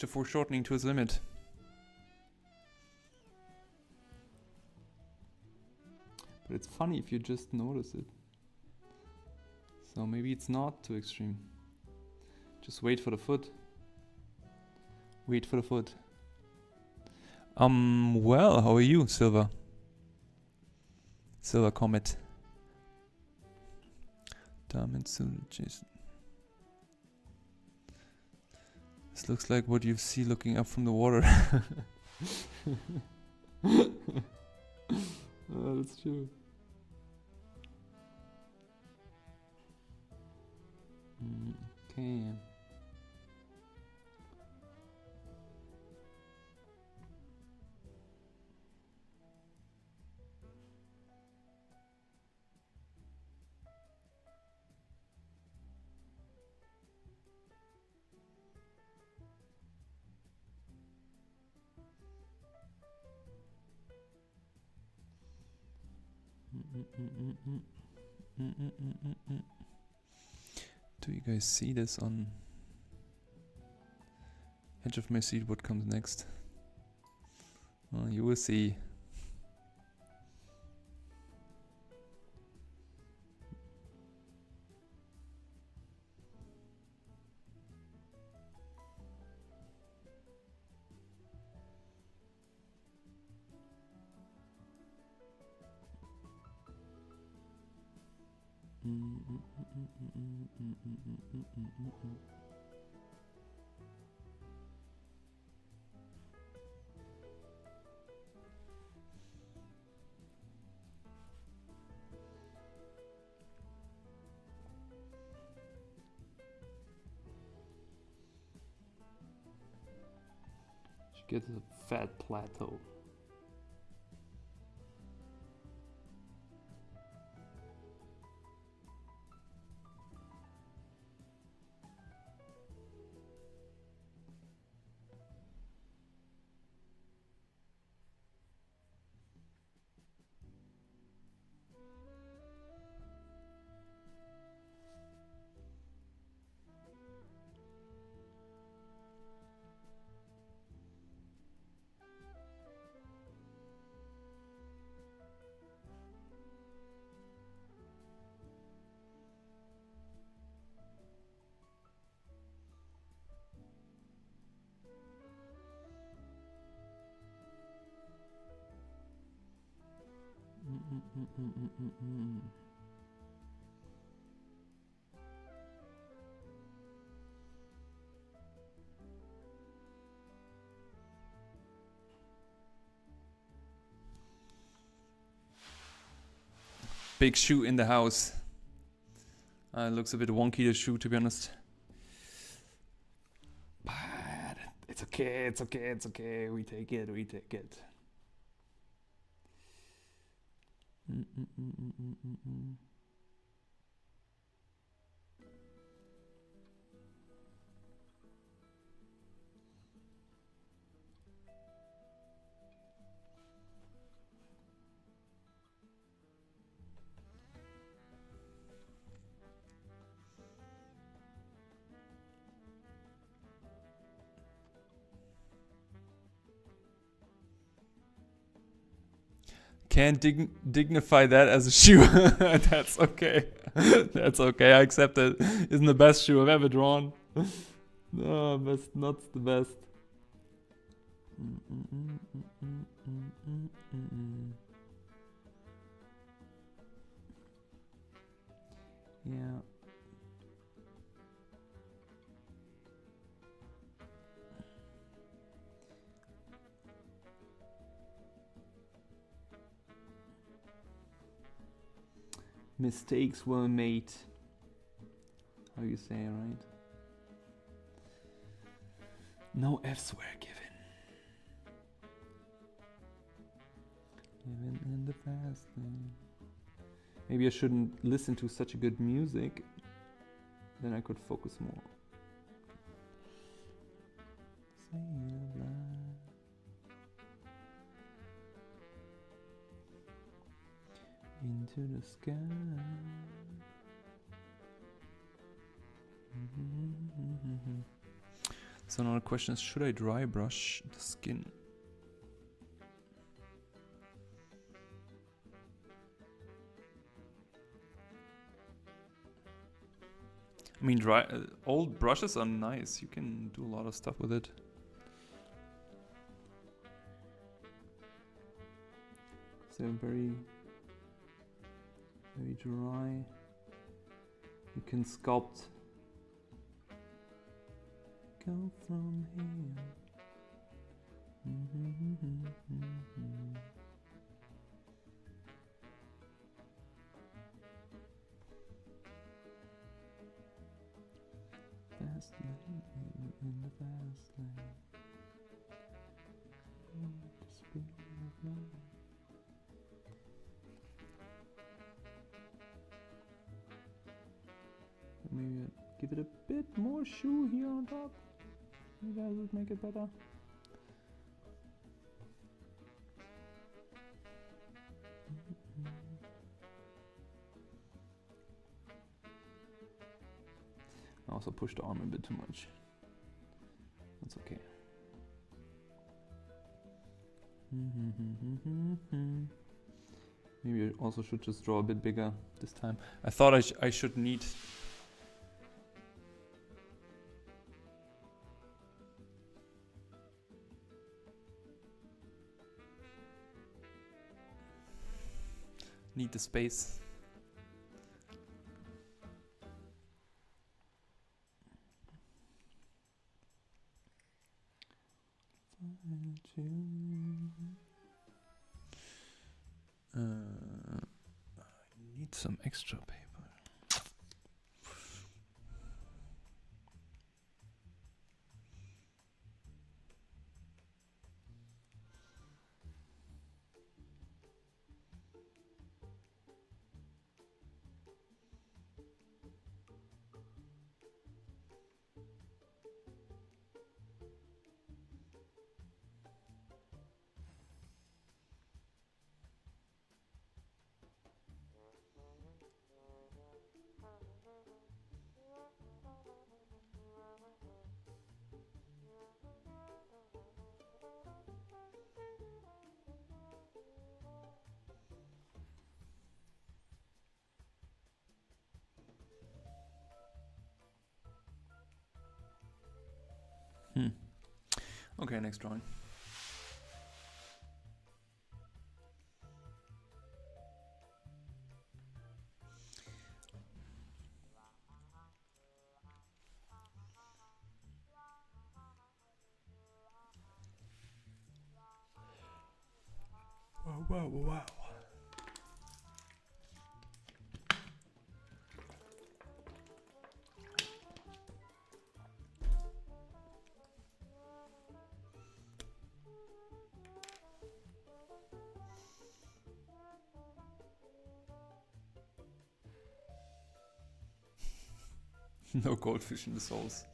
the foreshortening to its limit. But it's funny if you just notice it. So maybe it's not too extreme. Just wait for the foot. Wait for the foot. Well, how are you, Silver? Silver Comet. Jason. This looks like what you see looking up from the water. Oh, that's true. Okay. Do you guys see this on edge of my seat? What comes next? Well, you will see. Get a fat plateau. Big shoe in the house. It looks a bit wonky, the shoe, to be honest. But it's okay, it's okay, it's okay. We take it, we take it. Can't dignify that as a shoe. That's okay. That's okay. I accept it. Isn't the best shoe I've ever drawn. No, best, not the best. Yeah. Mistakes were made. How you say, right? No F's were given. Living in the fast lane. Maybe I shouldn't listen to such a good music. Then I could focus more. Say it loud. Into the sky. So another question is, should I dry brush the skin? I mean, old brushes are nice. You can do a lot of stuff with it. They're very dry. You can sculpt. Go from here. Fast lane, in the fast lane. The speed of light. Maybe I'd give it a bit more shoe here on top. Maybe that would make it better. I also pushed the arm a bit too much. That's okay. Maybe I also should just draw a bit bigger this time. I thought I should need the space. I need some extra paper. Okay, next drawing. Wow, wow. No goldfish in the souls.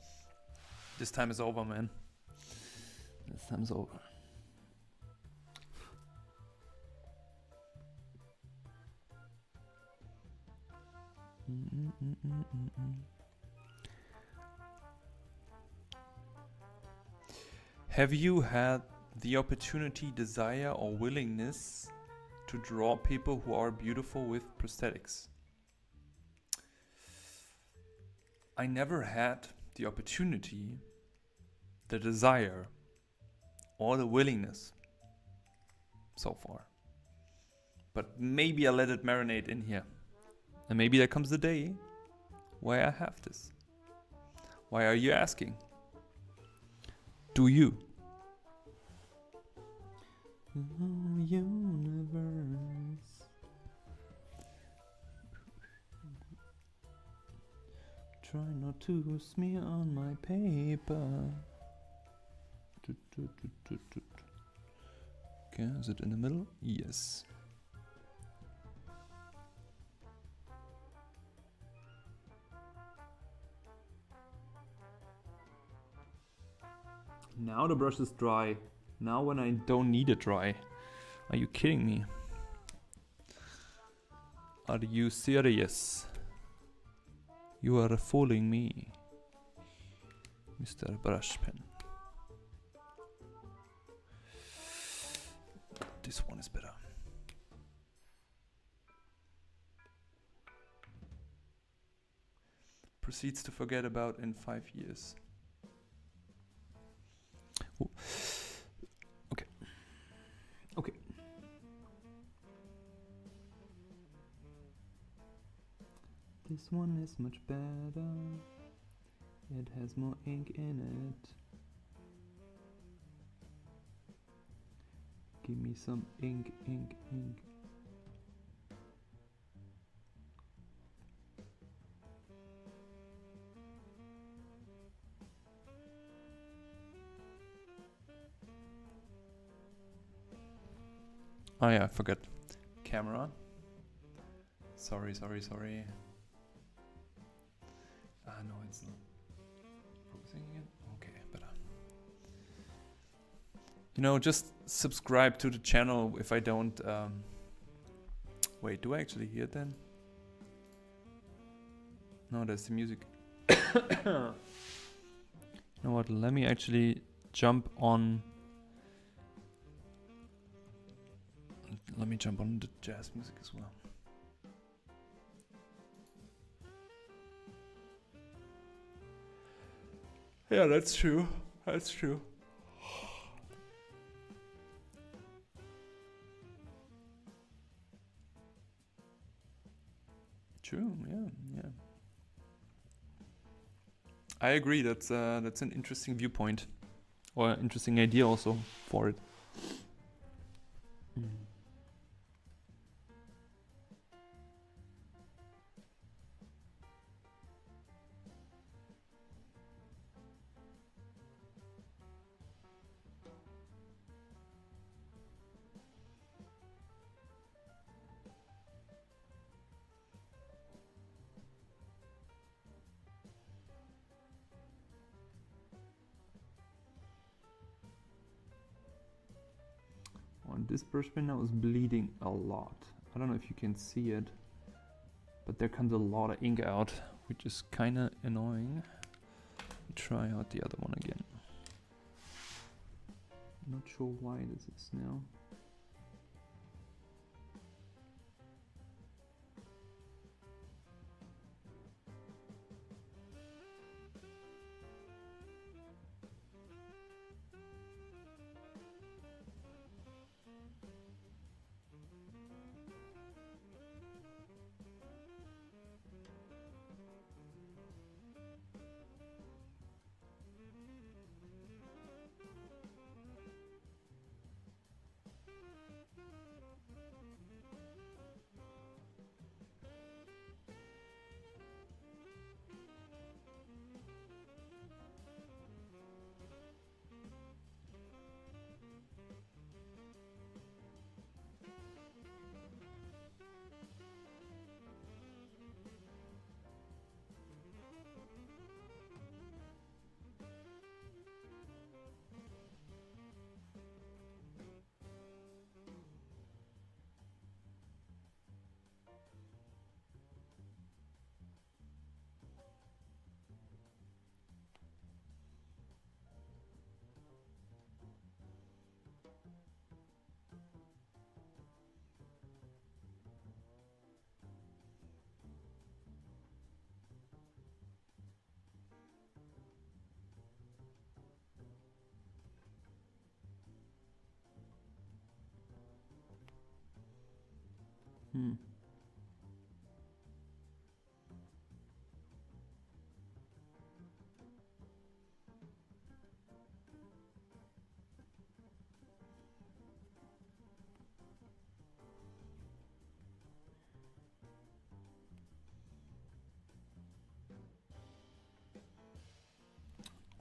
This time is over, man. This time is over. Have you had the opportunity, desire, or willingness to draw people who are beautiful with prosthetics? I never had the opportunity, the desire, or the willingness so far. But maybe I'll let it marinate in here. And maybe there comes the day where I have this. Why are you asking? Do you? Universe. Try not to smear on my paper. Okay, is it in the middle? Yes. Now the brush is dry. Now when I don't need it dry. Are you kidding me? Are you serious? You are fooling me, Mr. Brush Pen. This one is better. Proceeds to forget about in 5 years. Ooh. Okay. Okay. This one is much better. It has more ink in it. Give me some ink, ink, ink. Oh yeah, I forgot. Camera. Sorry. No, it's not focusing again. Okay, better. You know, just subscribe to the channel if I don't... Wait, do I actually hear it then? No, that's the music. You know what, let me actually jump on... Let me jump on the jazz music as well. Yeah, that's true. That's true. True, yeah. I agree, that's an interesting viewpoint. Or an interesting idea also for it. This brush pen now is bleeding a lot. I don't know if you can see it, but there comes a lot of ink out, which is kind of annoying. Try out the other one again. Not sure why this is now.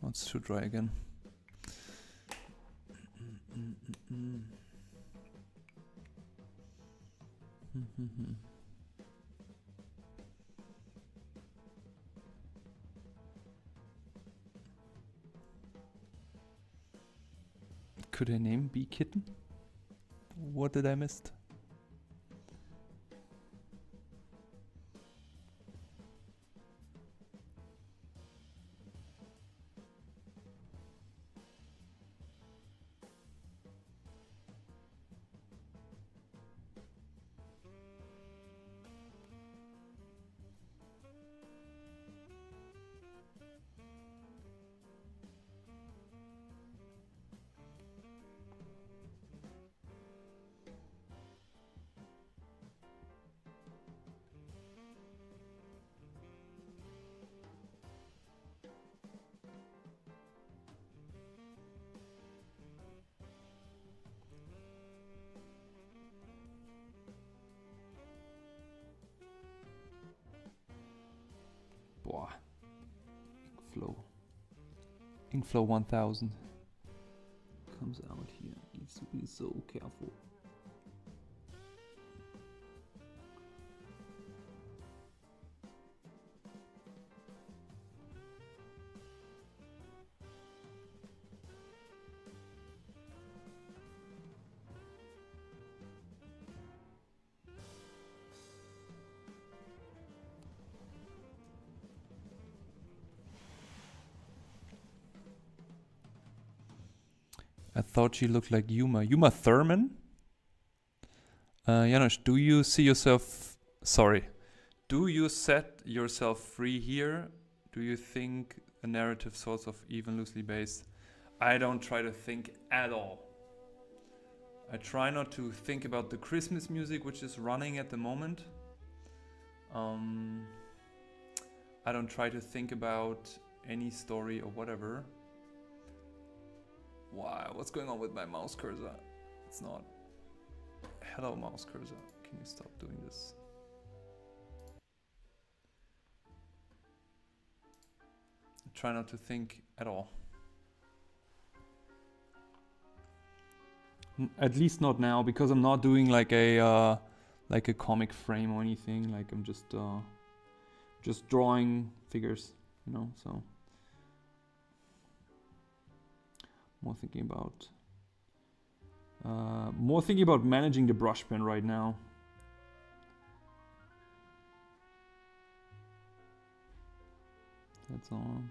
Let's to try again. Could her name be Kitten? What did I miss? Boah. Inkflow 1000 comes out here. Needs to be so careful. I thought she looked like Yuma. Yuma Thurman? Janusz, do you see yourself... Sorry. Do you set yourself free here? Do you think a narrative sort of even loosely based? I don't try to think at all. I try not to think about the Christmas music which is running at the moment. I don't try to think about any story or whatever. Wow, what's going on with my mouse cursor? It's not. Hello, mouse cursor. Can you stop doing this? I try not to think at all. At least not now, because I'm not doing like a comic frame or anything. Like I'm just drawing figures, you know. So more thinking about managing the brush pen right now. That's all.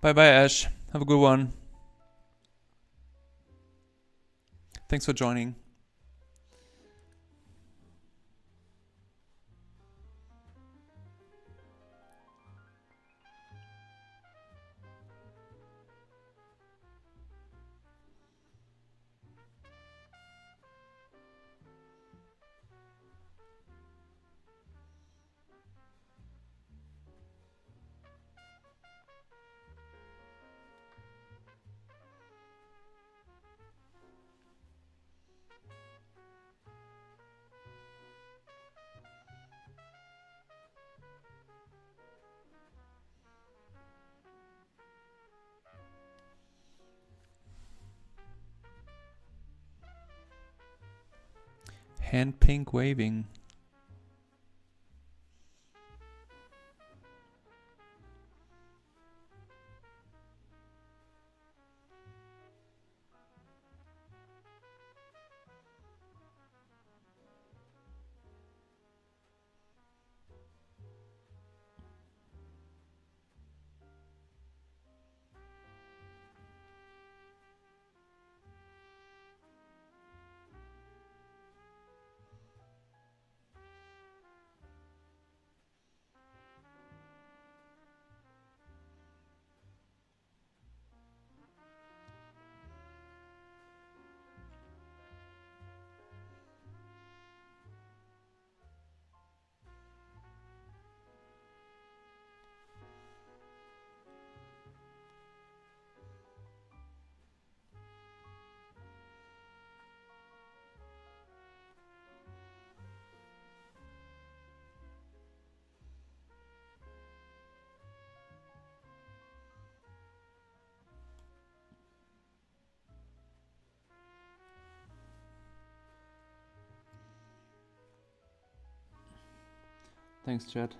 Bye bye, Ash. Have a good one. Thanks for joining. Hand pink waving. Thanks, chat.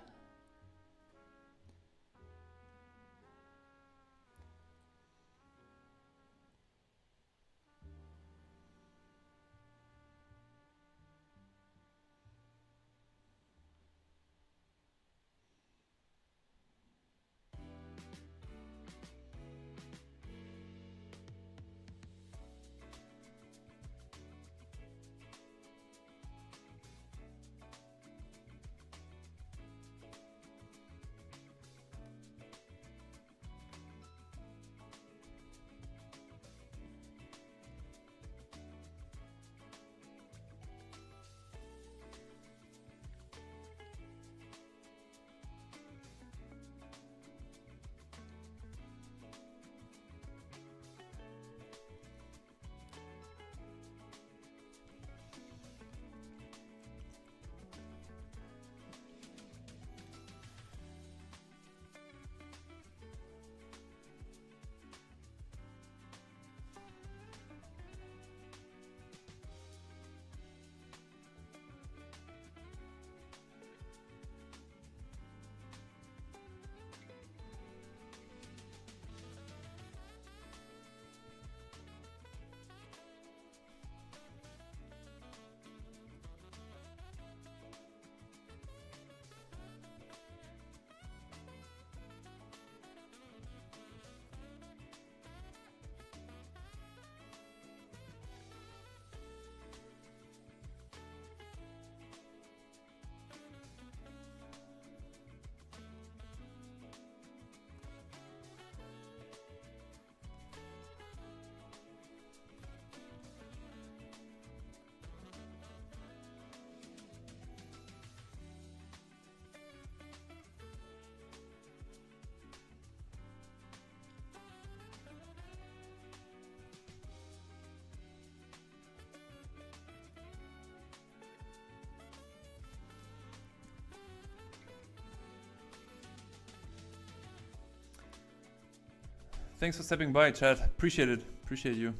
Thanks for stepping by, chat. Appreciate it. Appreciate you.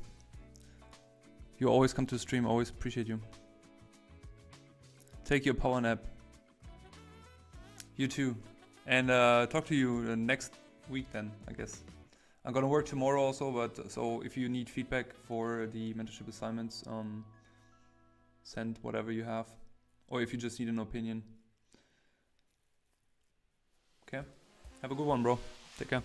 You always come to stream. Always appreciate you. Take your power nap. You too. And talk to you next week then, I guess. I'm gonna work tomorrow also, but so if you need feedback for the mentorship assignments, send whatever you have. Or if you just need an opinion. Okay. Have a good one, bro. Take care.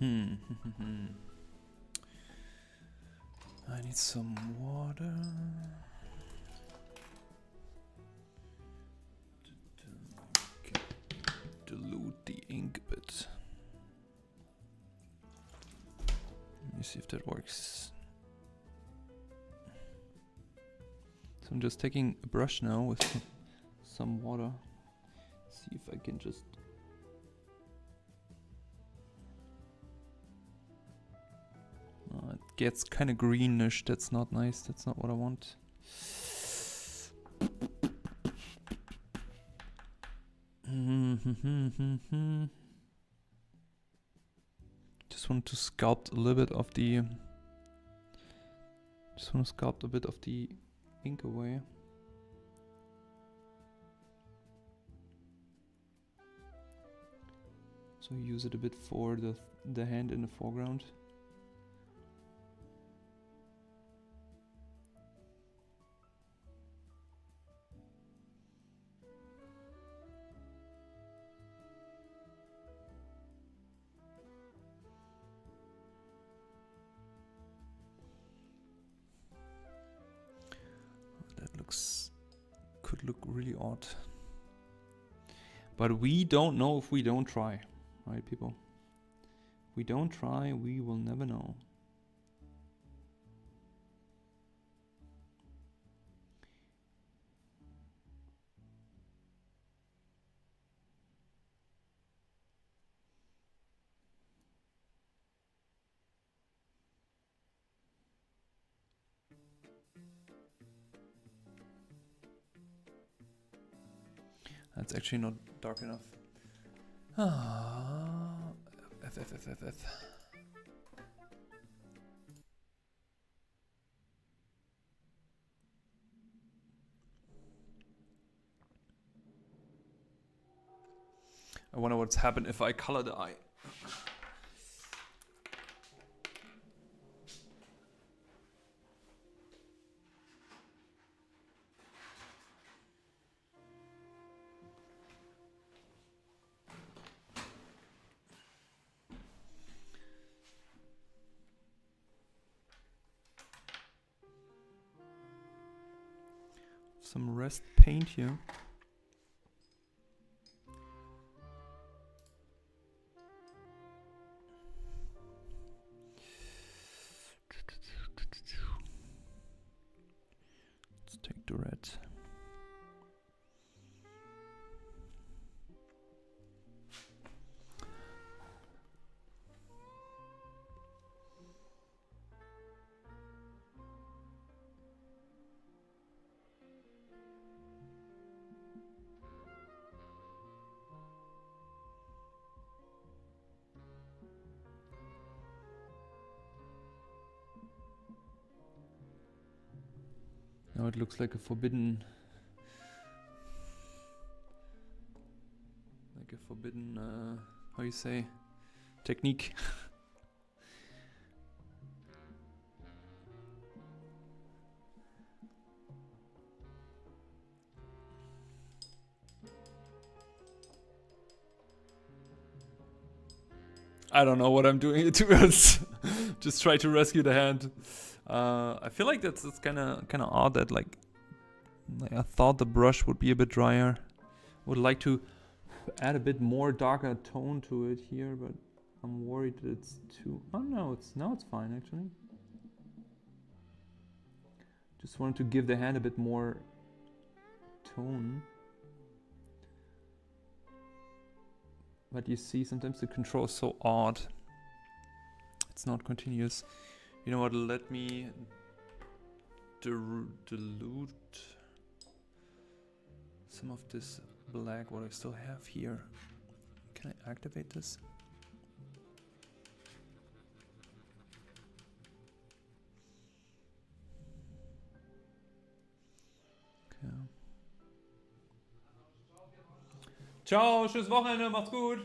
I need some water. Okay. Dilute the ink a bit. Let me see if that works. So I'm just taking a brush now with some water. See if I can just... it gets kind of greenish. That's not nice. That's not what I want. Just want to sculpt a little bit of the... Just want to sculpt a bit of the ink away. So use it a bit for the hand in the foreground. Could look really odd. But we don't know if we don't try. Right, people? If we don't try, we will never know. That's actually not dark enough. F. I wonder what's happened if I color the eye. Some rest paint here. Let's take the red. Now it looks like a forbidden, how you say, technique. I don't know what I'm doing, to be honest. Just try to rescue the hand. I feel like that's kind of odd that like I thought the brush would be a bit drier. Would like to add a bit more darker tone to it here, but I'm worried that it's too. Oh no, now it's fine actually. Just wanted to give the hand a bit more tone. But you see, sometimes the control is so odd. It's not continuous. You know what? Let me dilute some of this black, what I still have here. Can I activate this? Okay. Ciao, schönes Wochenende, macht's gut.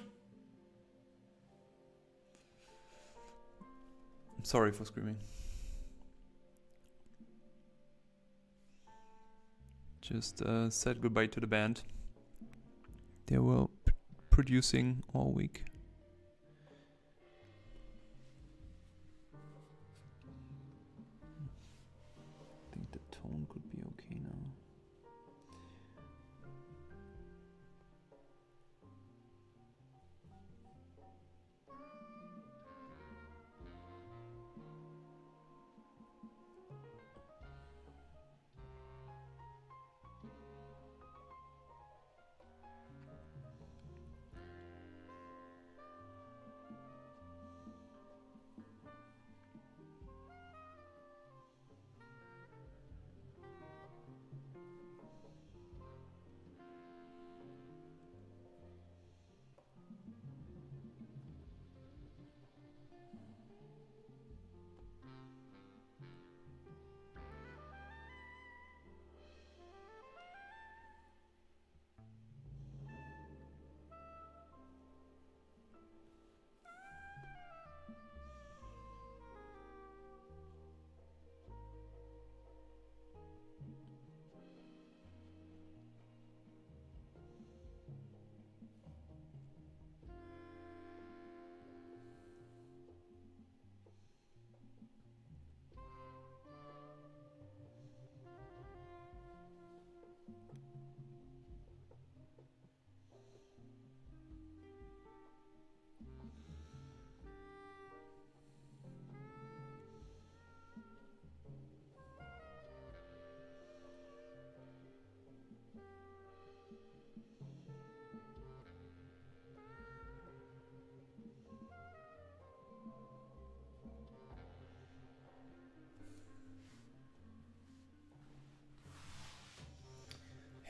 I'm sorry for screaming. Just said goodbye to the band. They were producing all week. I think the tone could be okay now.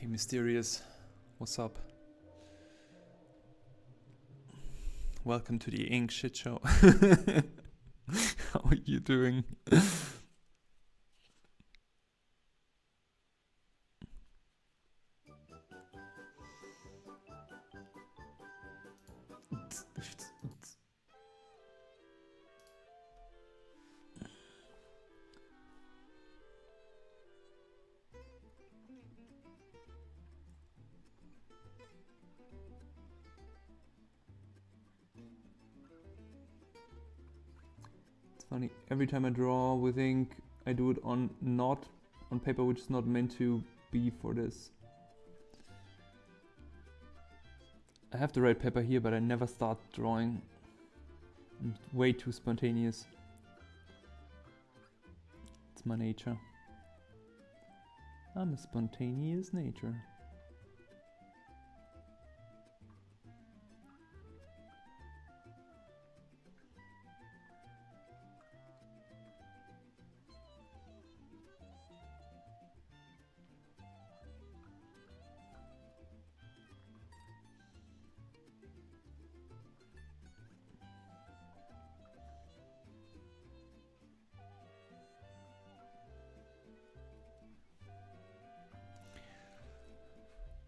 Hey, Mysterious. What's up? Welcome to the Ink Shit Show. How are you doing? Funny. Every time I draw with ink, I do it on not on paper which is not meant to be for this. I have the right paper here, but I never start drawing. I'm way too spontaneous. It's my nature. I'm a spontaneous nature.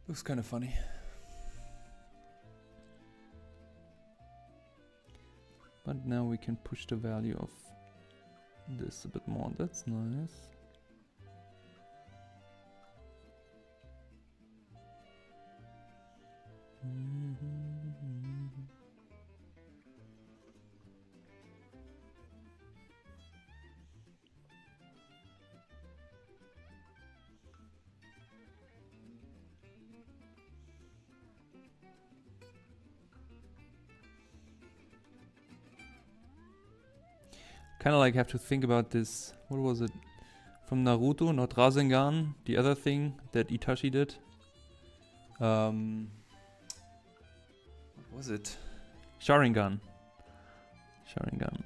Looks kind of funny. But now we can push the value of this a bit more. That's nice. Kind of like have to think about this. What was it? From Naruto, not Rasengan. The other thing that Itachi did. What was it? Sharingan. Sharingan.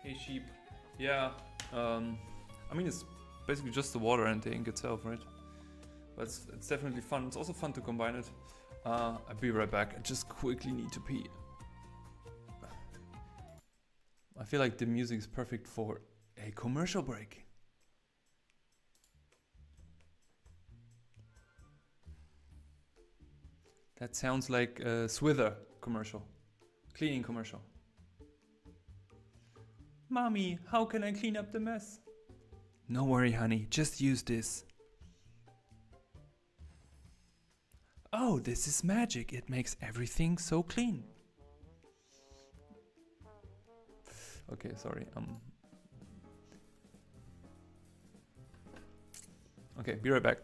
Hey sheep. Yeah. I mean, it's basically just the water and the ink itself, right? But it's definitely fun. It's also fun to combine it. I'll be right back. I just quickly need to pee. I feel like the music is perfect for a commercial break. That sounds like a Swither commercial. Cleaning commercial. Mommy, how can I clean up the mess? No worry, honey. Just use this. Oh, this is magic. It makes everything so clean. Okay, sorry. Okay, be right back.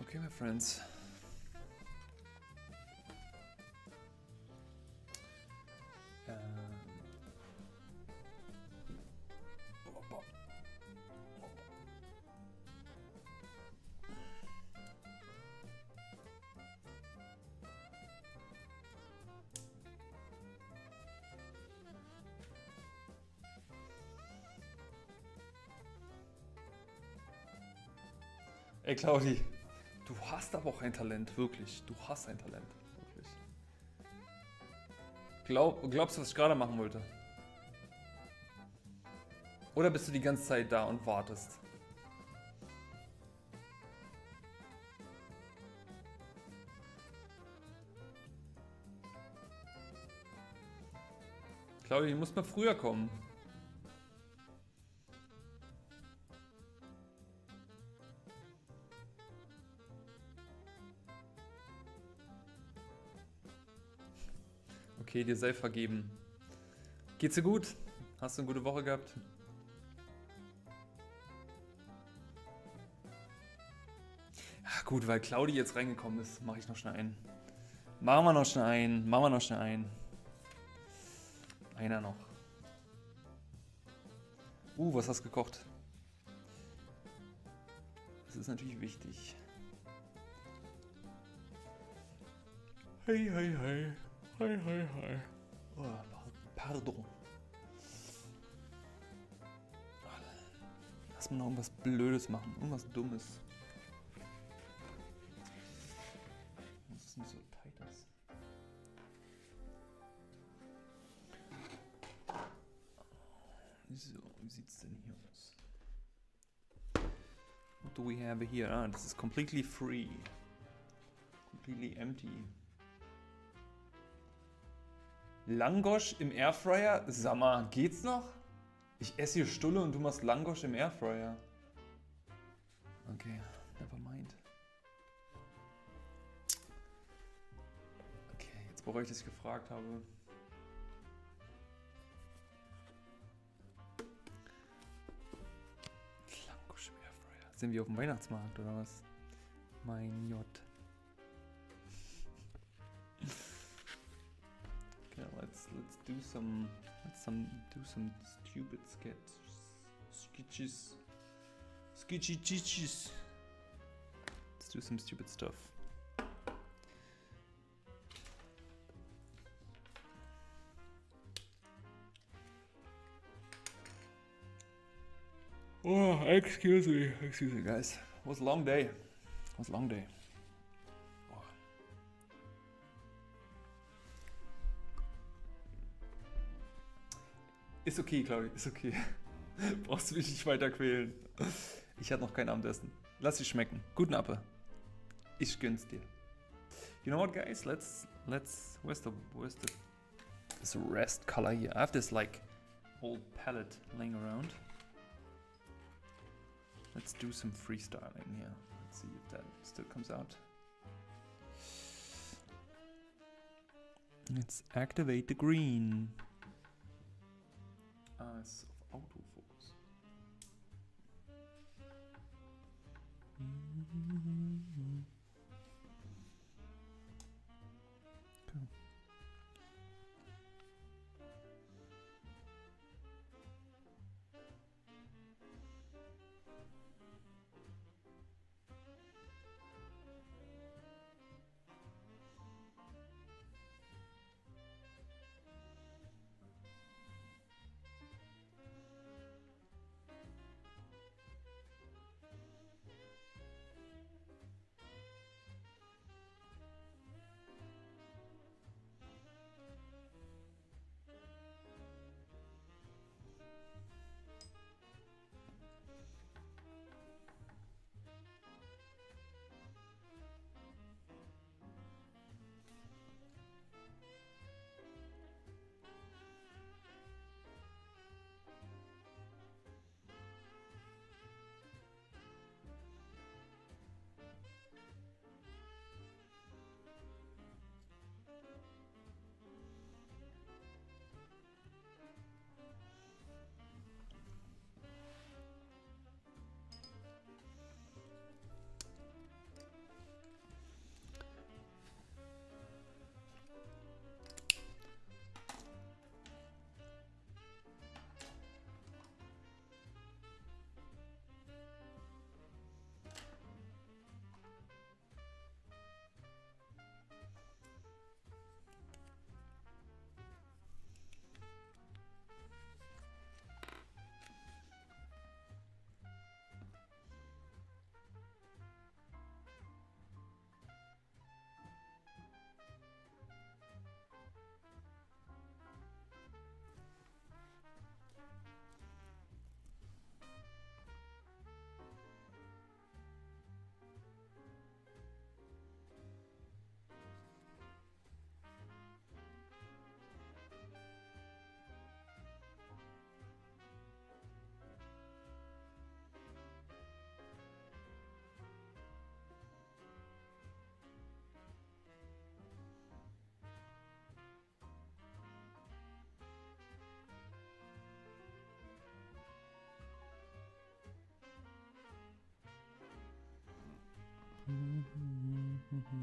Okay, my friends. Ey, Claudi, du hast aber auch ein Talent, wirklich. Du hast ein Talent, wirklich. Glaubst du, was ich gerade machen wollte? Oder bist du die ganze Zeit da und wartest? Claudi, du musst mal früher kommen. Okay, dir sei vergeben. Geht's dir gut? Hast du eine gute Woche gehabt? Ach gut, weil Claudi jetzt reingekommen ist, mache ich noch schnell einen. Machen wir noch schnell einen. Einer noch. Was hast du gekocht? Das ist natürlich wichtig. Hey, hey, hey. Hey, hey, hey. Oh, pardon. Lass mal noch irgendwas Blödes machen. Irgendwas Dummes. Das ist nicht so tight ist. So, wie sieht's denn hier aus? What do we have here? Ah, this is completely free. Completely empty. Langosch im Airfryer? Sag mal, geht's noch? Ich esse hier Stulle und du machst Langosch im Airfryer. Okay, never mind. Okay, jetzt bereue ich, dass ich gefragt habe. Langosch im Airfryer. Sind wir auf dem Weihnachtsmarkt oder was? Mein J. Okay, let's do some stupid sketches. Let's do some stupid stuff. Oh, excuse me, guys. It was a long day. Oh. Ist okay, Claudi, ist okay. Brauchst du mich nicht weiter quälen. Ich hatte noch kein Abendessen. Lass dich schmecken. Guten Appetit. Ich gönn's dir. You know what, guys? Let's where's this rest color here? I have this like old palette laying around. Let's do some freestyling here. Let's see if that still comes out. Let's activate the green. It's of autofocus. Okay.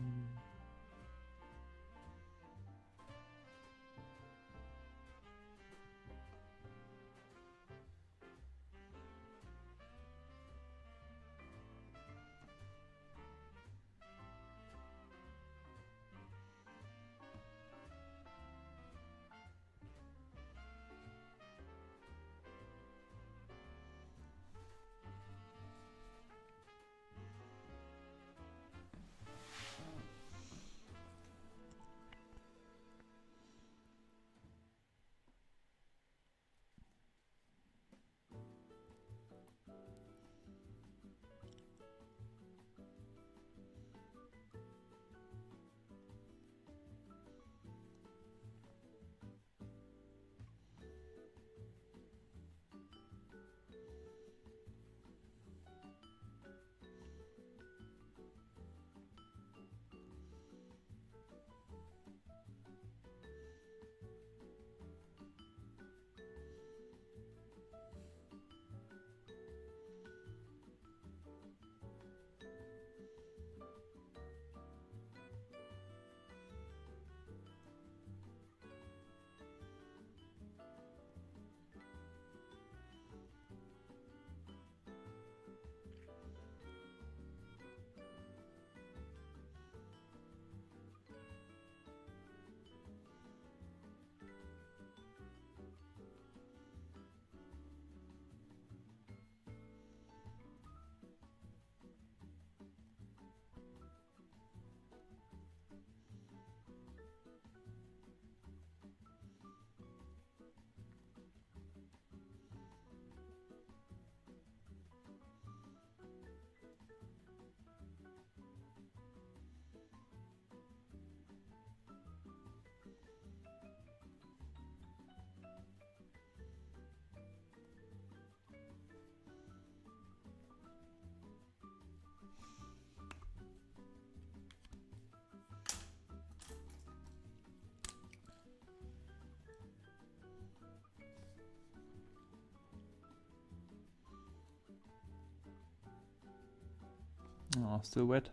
Oh, still wet.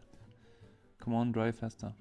Come on, dry faster.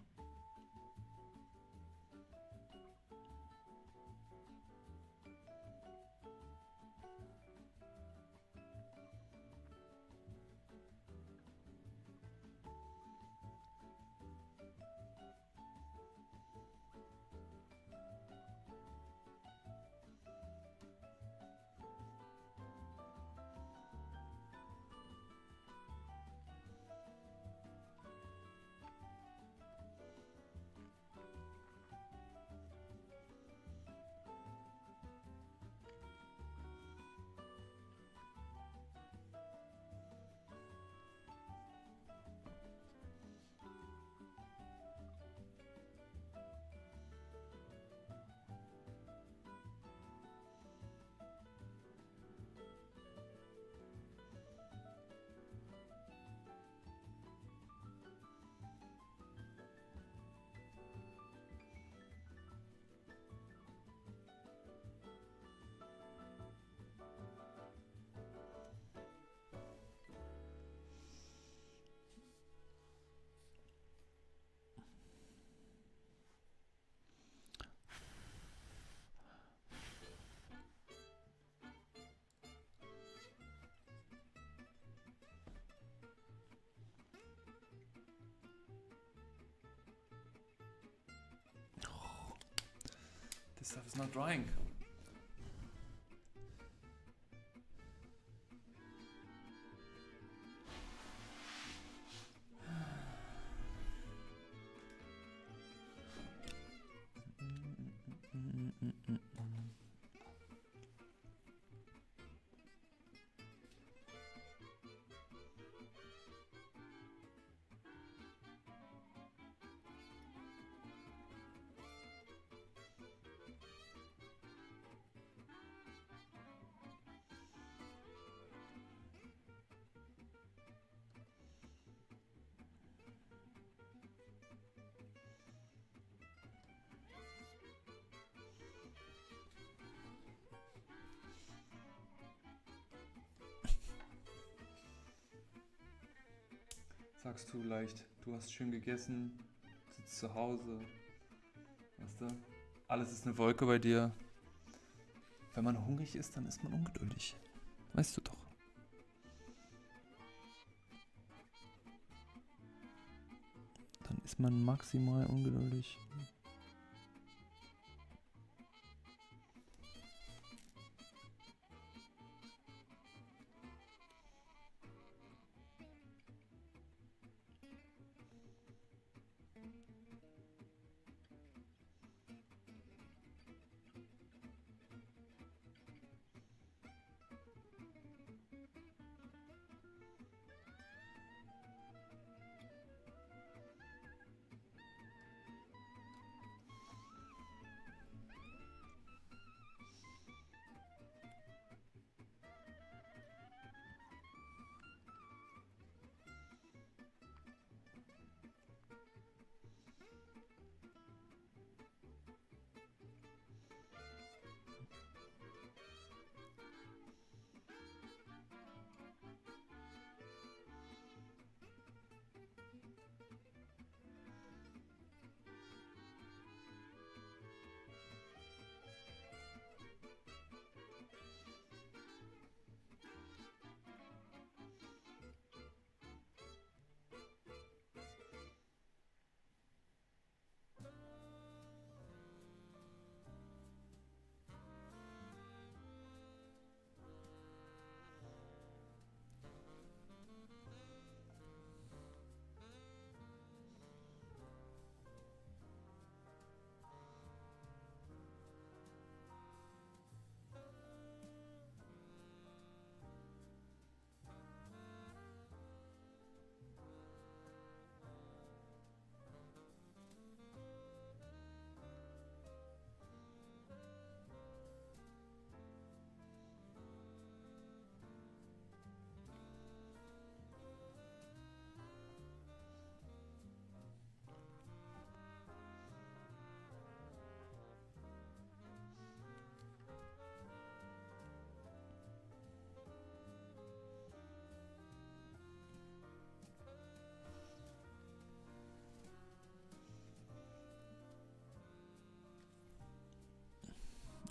This stuff is not drying. Sagst du leicht, du hast schön gegessen, sitzt zu Hause, weißt du? Alles ist eine Wolke bei dir. Wenn man hungrig ist, dann ist man ungeduldig. Weißt du doch. Dann ist man maximal ungeduldig.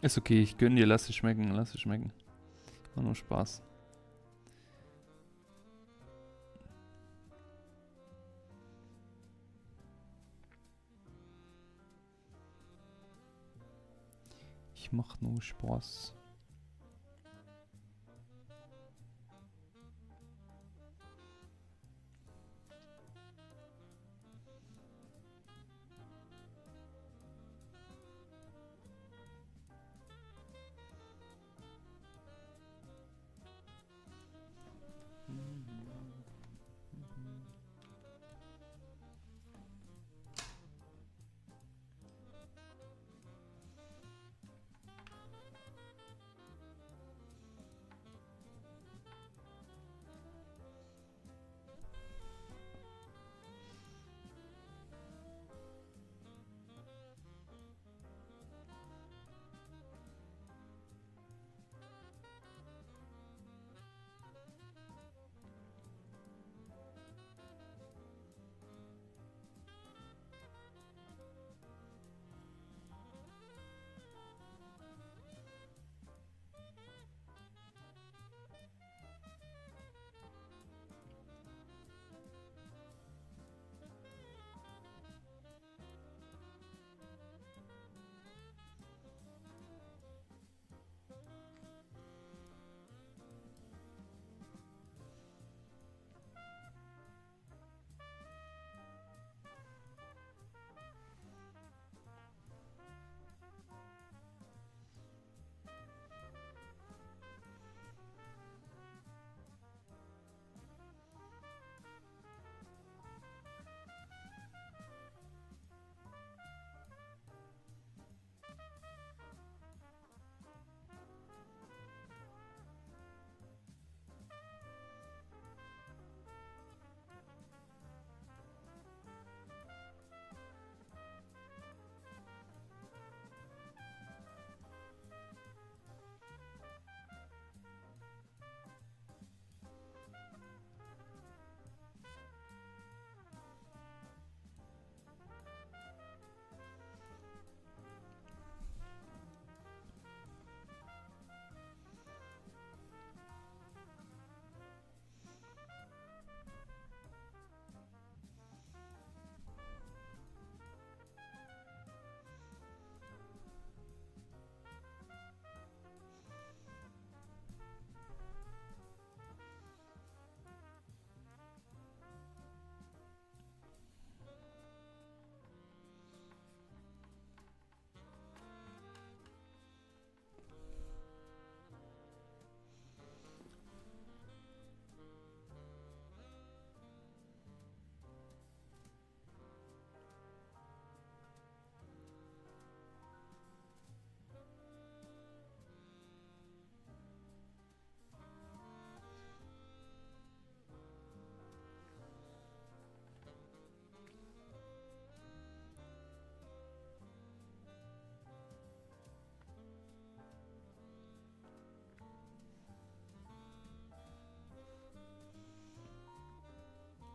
Ist okay, ich gönn dir, lass es schmecken, lass es schmecken. War nur Spaß. Ich mach nur Spaß.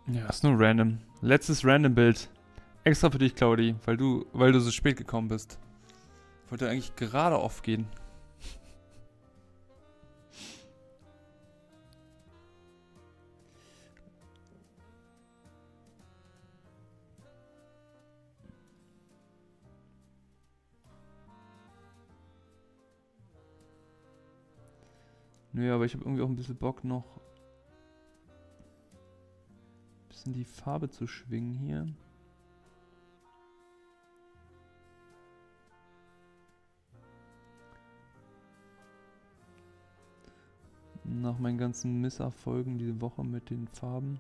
Ja, ist nur random. Letztes random Bild. Extra für dich, Claudi, weil du so spät gekommen bist. Wollte eigentlich gerade aufgehen. Nö, aber ich habe irgendwie auch ein bisschen Bock noch ein bisschen die Farbe zu schwingen hier. Nach meinen ganzen Misserfolgen diese Woche mit den Farben.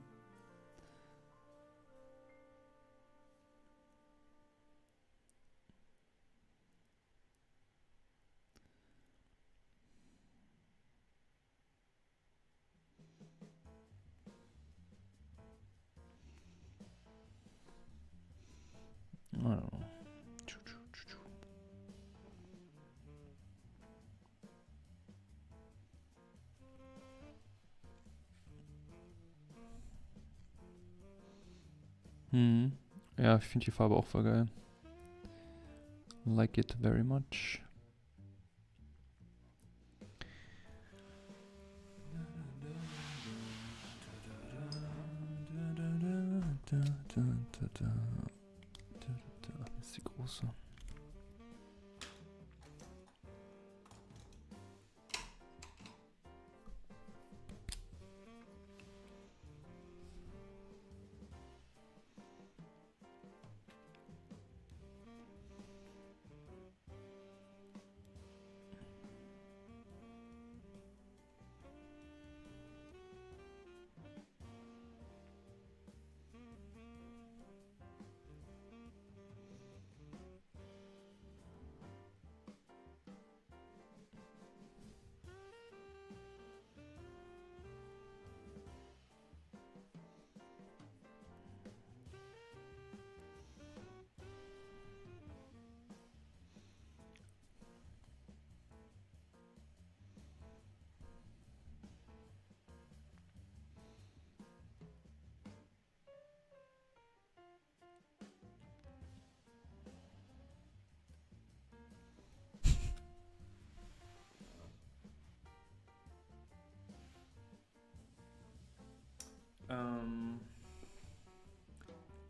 Ja, ich finde die Farbe auch voll geil. Like it very much. ist die große.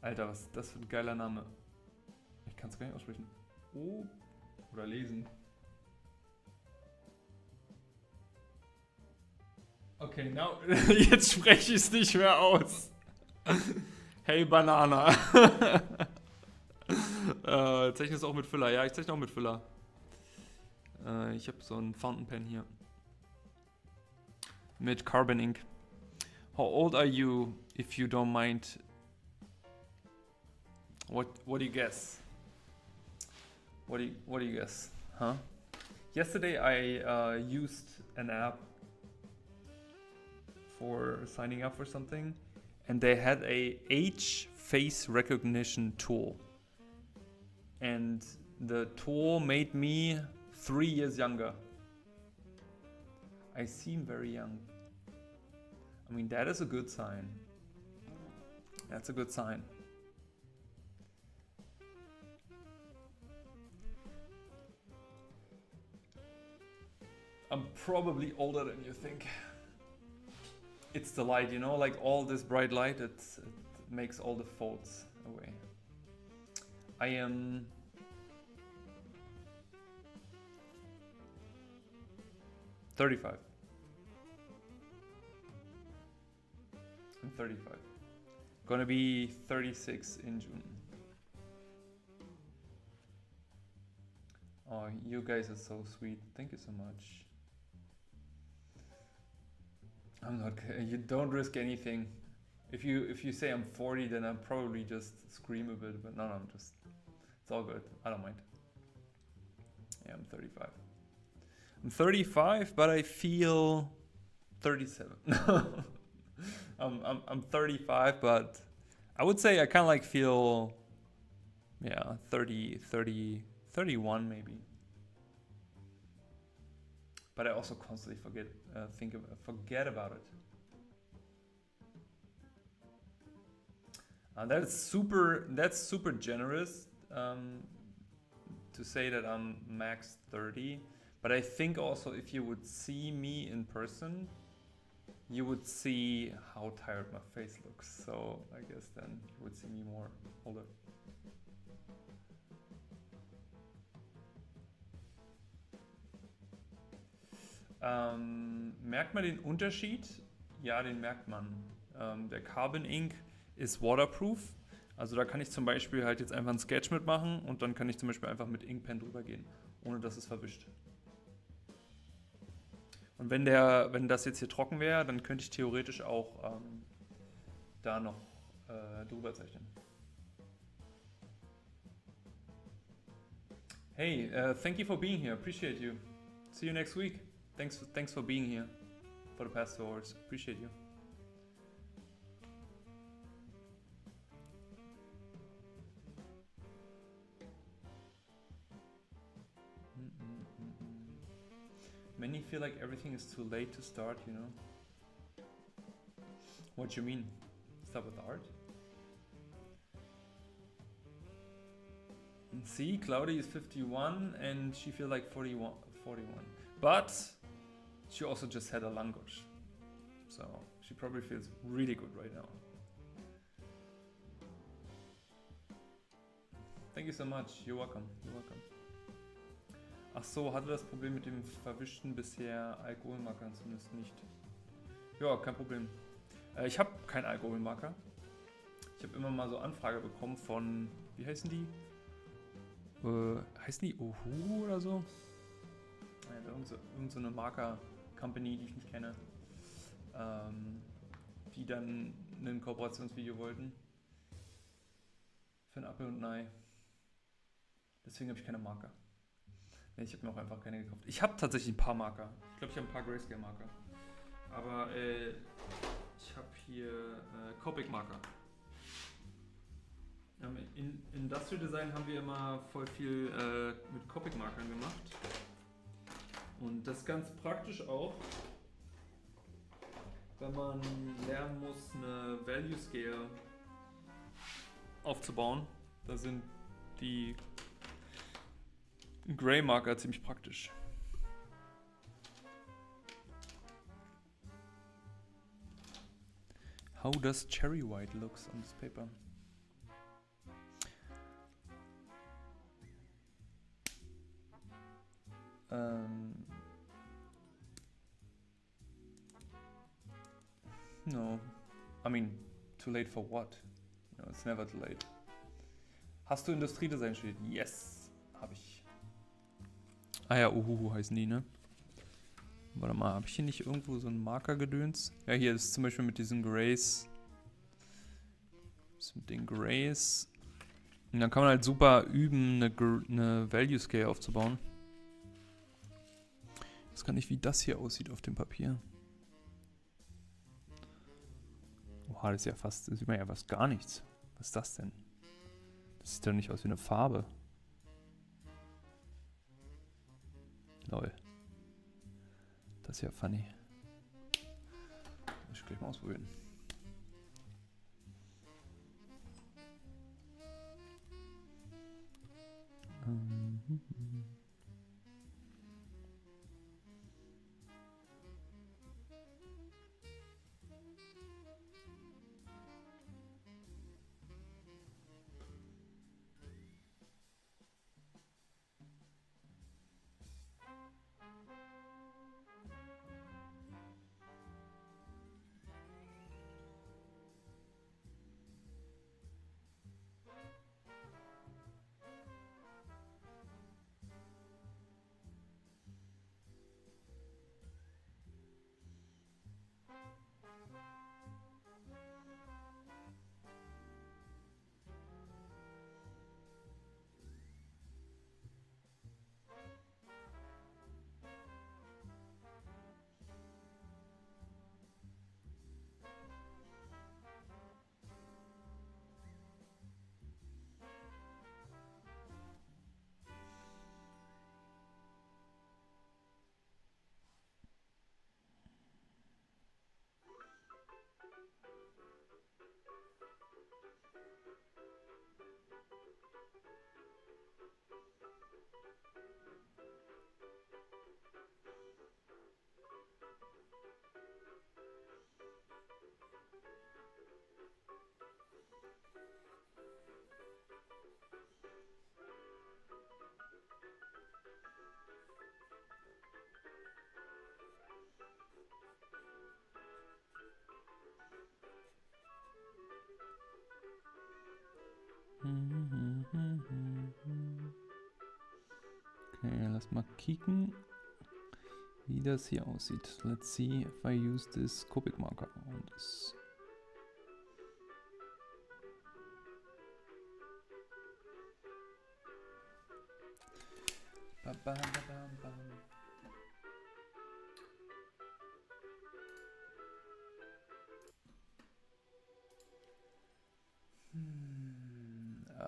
Alter, was ist das für ein geiler Name? Ich kann es gar nicht aussprechen. Oh. Oder lesen. Okay, now. Jetzt spreche ich es nicht mehr aus. Hey Banana. Zeichne es auch mit Füller. Ja, ich zeichne auch mit Füller. Ich habe so einen Fountain Pen hier. Mit Carbon Ink. How old are you, if you don't mind? What do you guess? What do you guess? Huh? Yesterday I used an app for signing up for something, and they had a age face recognition tool, and the tool made me 3 years younger. I seem very young. I mean, that is a good sign. That's a good sign. I'm probably older than you think. It's the light, you know, like all this bright light, it makes all the faults away. I am 35. I'm 35. Gonna be 36 in June. Oh, you guys are so sweet. Thank you so much. I'm not. You don't risk anything. If you say I'm 40, then I'll probably just scream a bit. But no, I'm just. It's all good. I don't mind. Yeah, I'm 35. I'm 35, but I feel 37. I'm 35, but I would say I kind of like feel, yeah, 30, 31 maybe. But I also constantly forget about it. That's super generous to say that I'm max 30. But I think also if you would see me in person, you would see how tired my face looks. So I guess then you would see me more older. Merkt man den Unterschied? Ja, den merkt man. Der Carbon Ink ist waterproof. Also da kann ich zum Beispiel halt jetzt einfach einen Sketch mitmachen und dann kann ich zum Beispiel einfach mit Inkpen drüber gehen, ohne dass es verwischt. Und wenn das jetzt hier trocken wäre, dann könnte ich theoretisch auch da noch drüber zeichnen. Hey, thank you for being here. Appreciate you. See you next week. Thanks for being here for the past 2 hours. Appreciate you. Many feel like everything is too late to start, you know? What you mean? Start with art? And see, Claudia is 51 and she feels like 41. But she also just had a language. So she probably feels really good right now. Thank you so much. You're welcome. You're welcome. Ach so, hatte das Problem mit dem Verwischten bisher Alkoholmarkern zumindest nicht. Ja, kein Problem. Ich habe keinen Alkoholmarker. Ich habe immer mal so Anfrage bekommen von, wie heißen die? Heißen die Ohu oder so? Ja, irgend so eine Marker-Company, die ich nicht kenne. Die dann ein Kooperationsvideo wollten. Für ein Apfel und ein Ei. Deswegen habe ich keine Marker. Nee, ich habe mir auch einfach keine gekauft. Ich habe tatsächlich ein paar Marker. Ich glaube, ich habe ein paar Grayscale-Marker. Aber ich habe hier Copic-Marker. In Industrial Design haben wir immer voll viel mit Copic-Markern gemacht. Und das ist ganz praktisch auch, wenn man lernen muss, eine Value Scale aufzubauen. Da sind die Gray Marker ziemlich praktisch. How does cherry white looks on this paper? No. I mean, too late for what? No, it's never too late. Hast du Industriedesign studiert? Yes, habe ich. Ah ja, Uhuhu heißen die, ne? Warte mal, habe ich hier nicht irgendwo so einen Marker-Gedöns? Ja, hier ist zum Beispiel mit diesen Grays. Das mit den Grays. Und dann kann man halt super üben, eine Value Scale aufzubauen. Ich weiß gar nicht, wie das hier aussieht auf dem Papier. Oha, das ist ja fast, da sieht man ja fast gar nichts. Was ist das denn? Das sieht doch nicht aus wie eine Farbe. Lol. Das ist ja funny. Muss ich gleich mal ausprobieren. Okay, lass mal kicken, wie das hier aussieht. Let's see if I use this Copic marker on this. Ba, ba, ba, ba, ba.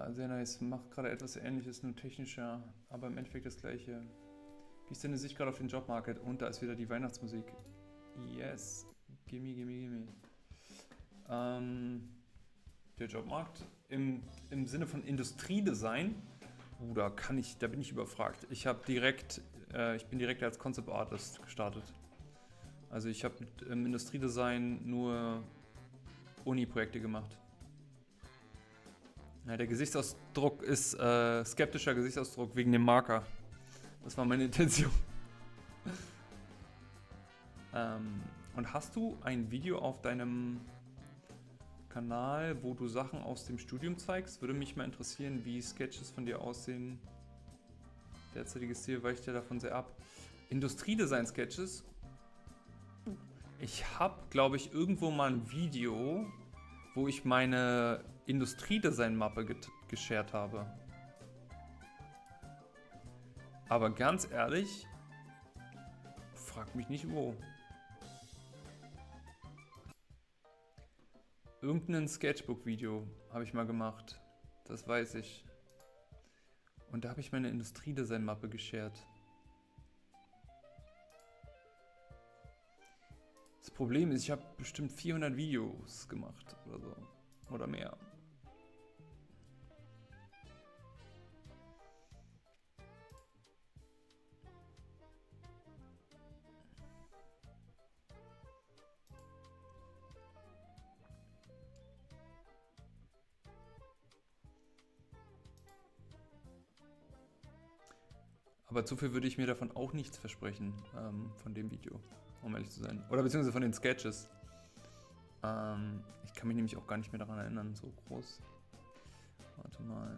Sehr nice. Macht gerade etwas Ähnliches, nur technischer, aber im Endeffekt das Gleiche. Wie ist deine Sicht gerade auf den Jobmarket? Und da ist wieder die Weihnachtsmusik. Yes. Gimme, gimme, gimme. Der Jobmarkt im Sinne von Industriedesign, da bin ich überfragt. Ich bin direkt als Concept Artist gestartet. Also ich habe im Industriedesign nur Uni-Projekte gemacht. Ja, der Gesichtsausdruck ist skeptischer Gesichtsausdruck wegen dem Marker. Das war meine Intention. Und hast du ein Video auf deinem Kanal, wo du Sachen aus dem Studium zeigst? Würde mich mal interessieren, wie Sketches von dir aussehen. Derzeitiges Stil weicht ja davon sehr ab. Industriedesign-Sketches. Ich habe, glaube ich, irgendwo mal ein Video, wo ich meine Industriedesign-Mappe geshared habe. Aber ganz ehrlich, frag mich nicht wo. Irgendein Sketchbook-Video habe ich mal gemacht. Das weiß ich. Und da habe ich meine Industriedesign-Mappe geshared. Das Problem ist, ich habe bestimmt 400 Videos gemacht oder so. Oder mehr. Aber zu viel würde ich mir davon auch nichts versprechen, von dem Video, um ehrlich zu sein. Oder beziehungsweise von den Sketches. Ich kann mich nämlich auch gar nicht mehr daran erinnern, so groß. Warte mal.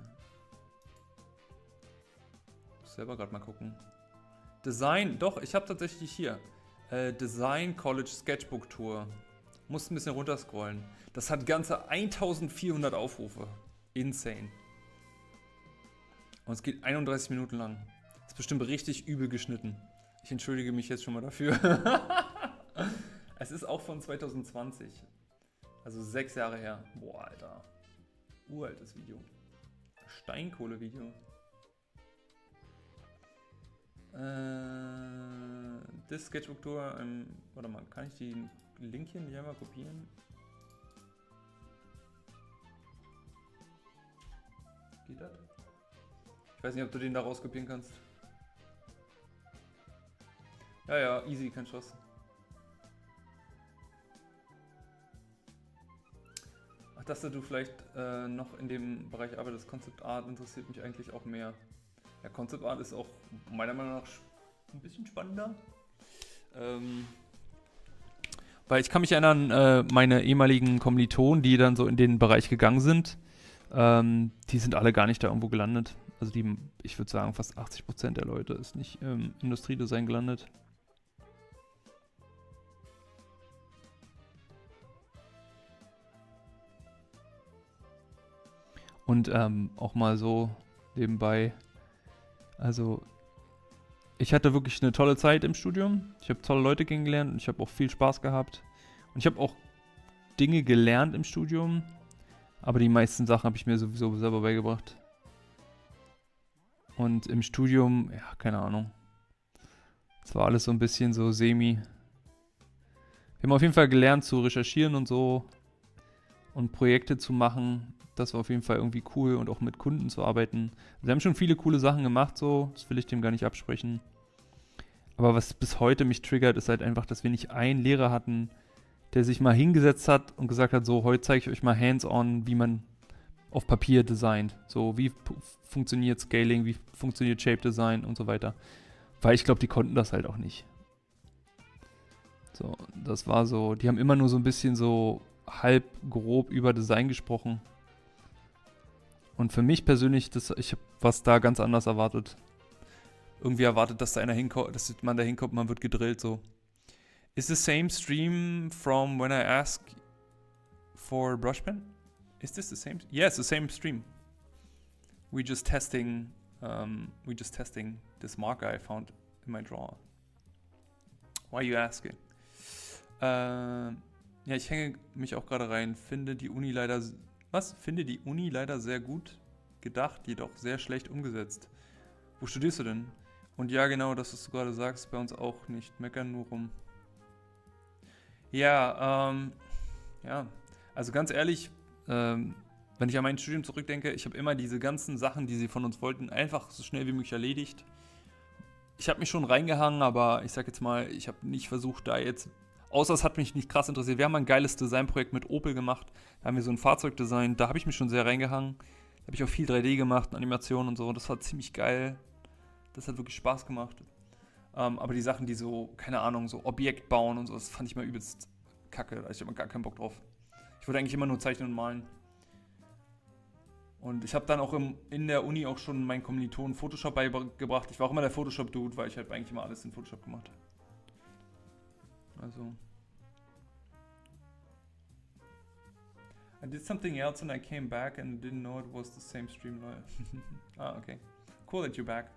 Ich muss selber gerade mal gucken. Design, doch, ich habe tatsächlich hier. Design College Sketchbook Tour. Muss ein bisschen runterscrollen. Das hat ganze 1400 Aufrufe. Insane. Und es geht 31 Minuten lang. Ist bestimmt richtig übel geschnitten. Ich entschuldige mich jetzt schon mal dafür. Es ist auch von 2020. Also 6 Jahre her. Boah, Alter. Uraltes Video. Steinkohle-Video. Das Sketchbook Tour. Warte mal, kann ich die Link hier nicht einmal kopieren? Geht das? Ich weiß nicht, ob du den da rauskopieren kannst. Ja, ja, easy, kein Schuss. Ach, dass du vielleicht noch in dem Bereich arbeitest, Concept Art interessiert mich eigentlich auch mehr. Ja, Concept Art ist auch meiner Meinung nach ein bisschen spannender. Weil ich kann mich erinnern, meine ehemaligen Kommilitonen, die dann so in den Bereich gegangen sind, die sind alle gar nicht da irgendwo gelandet. Also ich würde sagen, fast 80% der Leute ist nicht im Industriedesign gelandet. Und auch mal so nebenbei, also ich hatte wirklich eine tolle Zeit im Studium. Ich habe tolle Leute kennengelernt und ich habe auch viel Spaß gehabt. Und ich habe auch Dinge gelernt im Studium, aber die meisten Sachen habe ich mir sowieso selber beigebracht. Und im Studium, ja, keine Ahnung. Es war alles so ein bisschen so semi. Wir haben auf jeden Fall gelernt zu recherchieren und so und Projekte zu machen. Das war auf jeden Fall irgendwie cool und auch mit Kunden zu arbeiten. Wir haben schon viele coole Sachen gemacht, so. Das will ich dem gar nicht absprechen. Aber was bis heute mich triggert, ist halt einfach, dass wir nicht einen Lehrer hatten, der sich mal hingesetzt hat und gesagt hat, so, heute zeige ich euch mal hands-on, wie man auf Papier designt. So, wie funktioniert Scaling, wie funktioniert Shape Design und so weiter. Weil ich glaube, die konnten das halt auch nicht. So, das war so, die haben immer nur so ein bisschen so halb grob über Design gesprochen. Und für mich persönlich, ich habe was da ganz anders erwartet. Irgendwie erwartet, dass da man da hinkommt, man wird gedrillt so. Is the same stream from when I ask for brush pen? Is this the same? Yes, the same stream. We just testing this marker I found in my drawer. Why are you asking? Ja, ich hänge mich auch gerade rein. Finde die Uni leider sehr gut gedacht, jedoch sehr schlecht umgesetzt. Wo studierst du denn? Und ja, genau, das, was du gerade sagst, bei uns auch nicht. Meckern nur rum. Ja, also ganz ehrlich, wenn ich an mein Studium zurückdenke, ich habe immer diese ganzen Sachen, die sie von uns wollten, einfach so schnell wie möglich erledigt. Ich habe mich schon reingehangen, aber ich sag jetzt mal, ich habe nicht versucht, da jetzt, außer es hat mich nicht krass interessiert. Wir haben ein geiles Designprojekt mit Opel gemacht, da haben wir so ein Fahrzeug designt, da habe ich mich schon sehr reingehangen. Da habe ich auch viel 3D gemacht und Animationen und so. Das war ziemlich geil. Das hat wirklich Spaß gemacht. Aber die Sachen, die so, keine Ahnung, so Objekt bauen und so, das fand ich mal übelst kacke. Da hatte ich immer gar keinen Bock drauf. Ich wollte eigentlich immer nur zeichnen und malen. Und ich habe dann auch in der Uni auch schon meinen Kommilitonen Photoshop beigebracht. Ich war auch immer der Photoshop-Dude, weil ich halt eigentlich immer alles in Photoshop gemacht habe. Also. I did something else and I came back and didn't know it was the same stream. Ah, okay. Cool that you're back.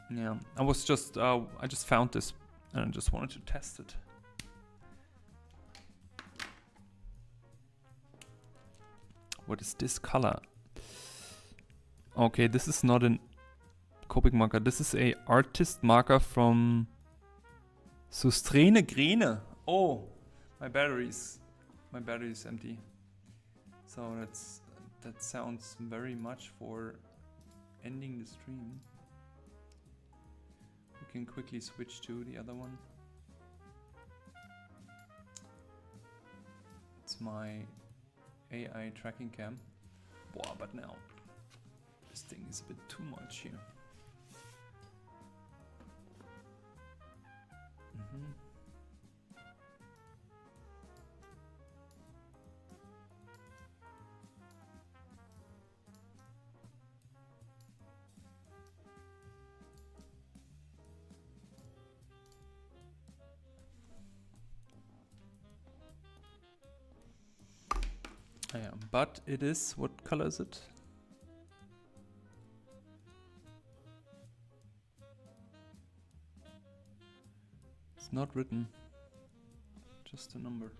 Yeah, I just found this and I just wanted to test it. What is this color? Okay, this is not an Copic marker. This is a artist marker from Sustrene Grene. Oh, my battery is empty. So that sounds very much for ending the stream. We can quickly switch to the other one. It's my AI tracking cam. Boah, but now this thing is a bit too much here. Yeah, but it is, what color is it? It's not written, just a number.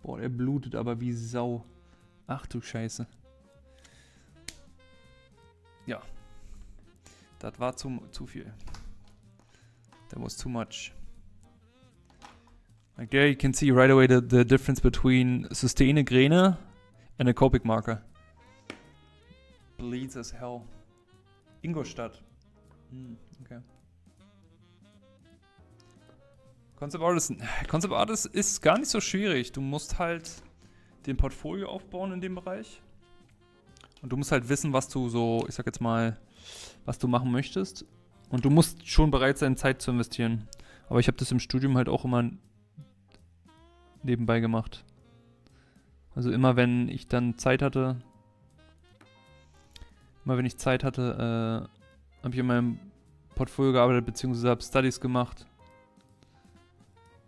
Boah, der blutet aber wie Sau. Ach du Scheiße. Ja. Das war zu viel. That was too much. Like there you can see right away the difference between Sustrene Grene and a Copic marker. Bleeds as hell. Ingolstadt. Okay. Concept Artist ist gar nicht so schwierig. Du musst halt den Portfolio aufbauen in dem Bereich. Und du musst halt wissen, was du so, ich sag jetzt mal, was du machen möchtest. Und du musst schon bereit sein, Zeit zu investieren. Aber ich habe das im Studium halt auch immer nebenbei gemacht. Also immer wenn ich dann Zeit hatte, habe ich in meinem Portfolio gearbeitet, beziehungsweise habe Studies gemacht.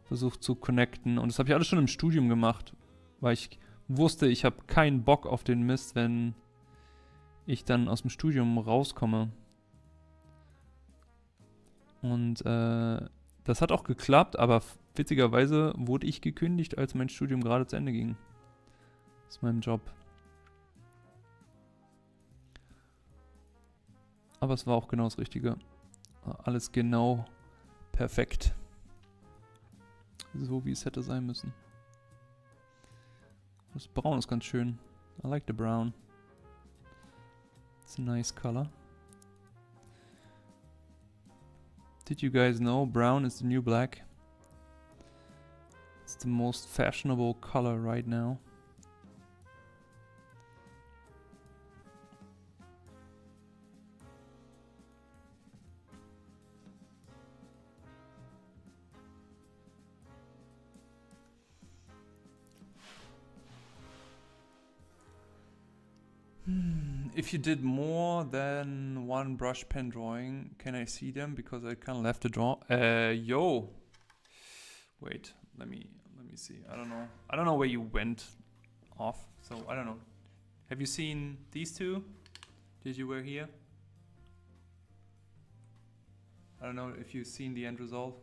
Versucht zu connecten. Und das habe ich alles schon im Studium gemacht. Weil ich wusste, ich habe keinen Bock auf den Mist, wenn ich dann aus dem Studium rauskomme. Und das hat auch geklappt, aber witzigerweise wurde ich gekündigt, als mein Studium gerade zu Ende ging. Aus meinem Job. Aber es war auch genau das Richtige. Alles genau perfekt. So wie es hätte sein müssen. Das Braun ist ganz schön. I like the brown. It's a nice color. Did you guys know brown is the new black? It's the most fashionable color right now. If you did more than one brush pen drawing, can I see them? Because I kind of left the draw. Yo. Wait, let me see. I don't know where you went off. So I don't know. Have you seen these two? Did you were here? I don't know if you've seen the end result.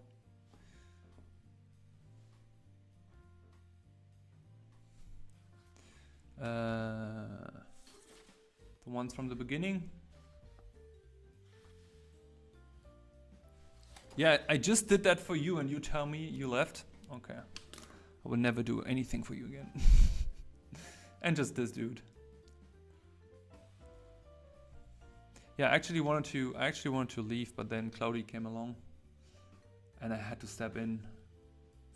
The ones from the beginning. Yeah, I just did that for you and you tell me you left. Okay. I will never do anything for you again. And just this dude. Yeah, I actually wanted to leave, but then Cloudy came along, and I had to step in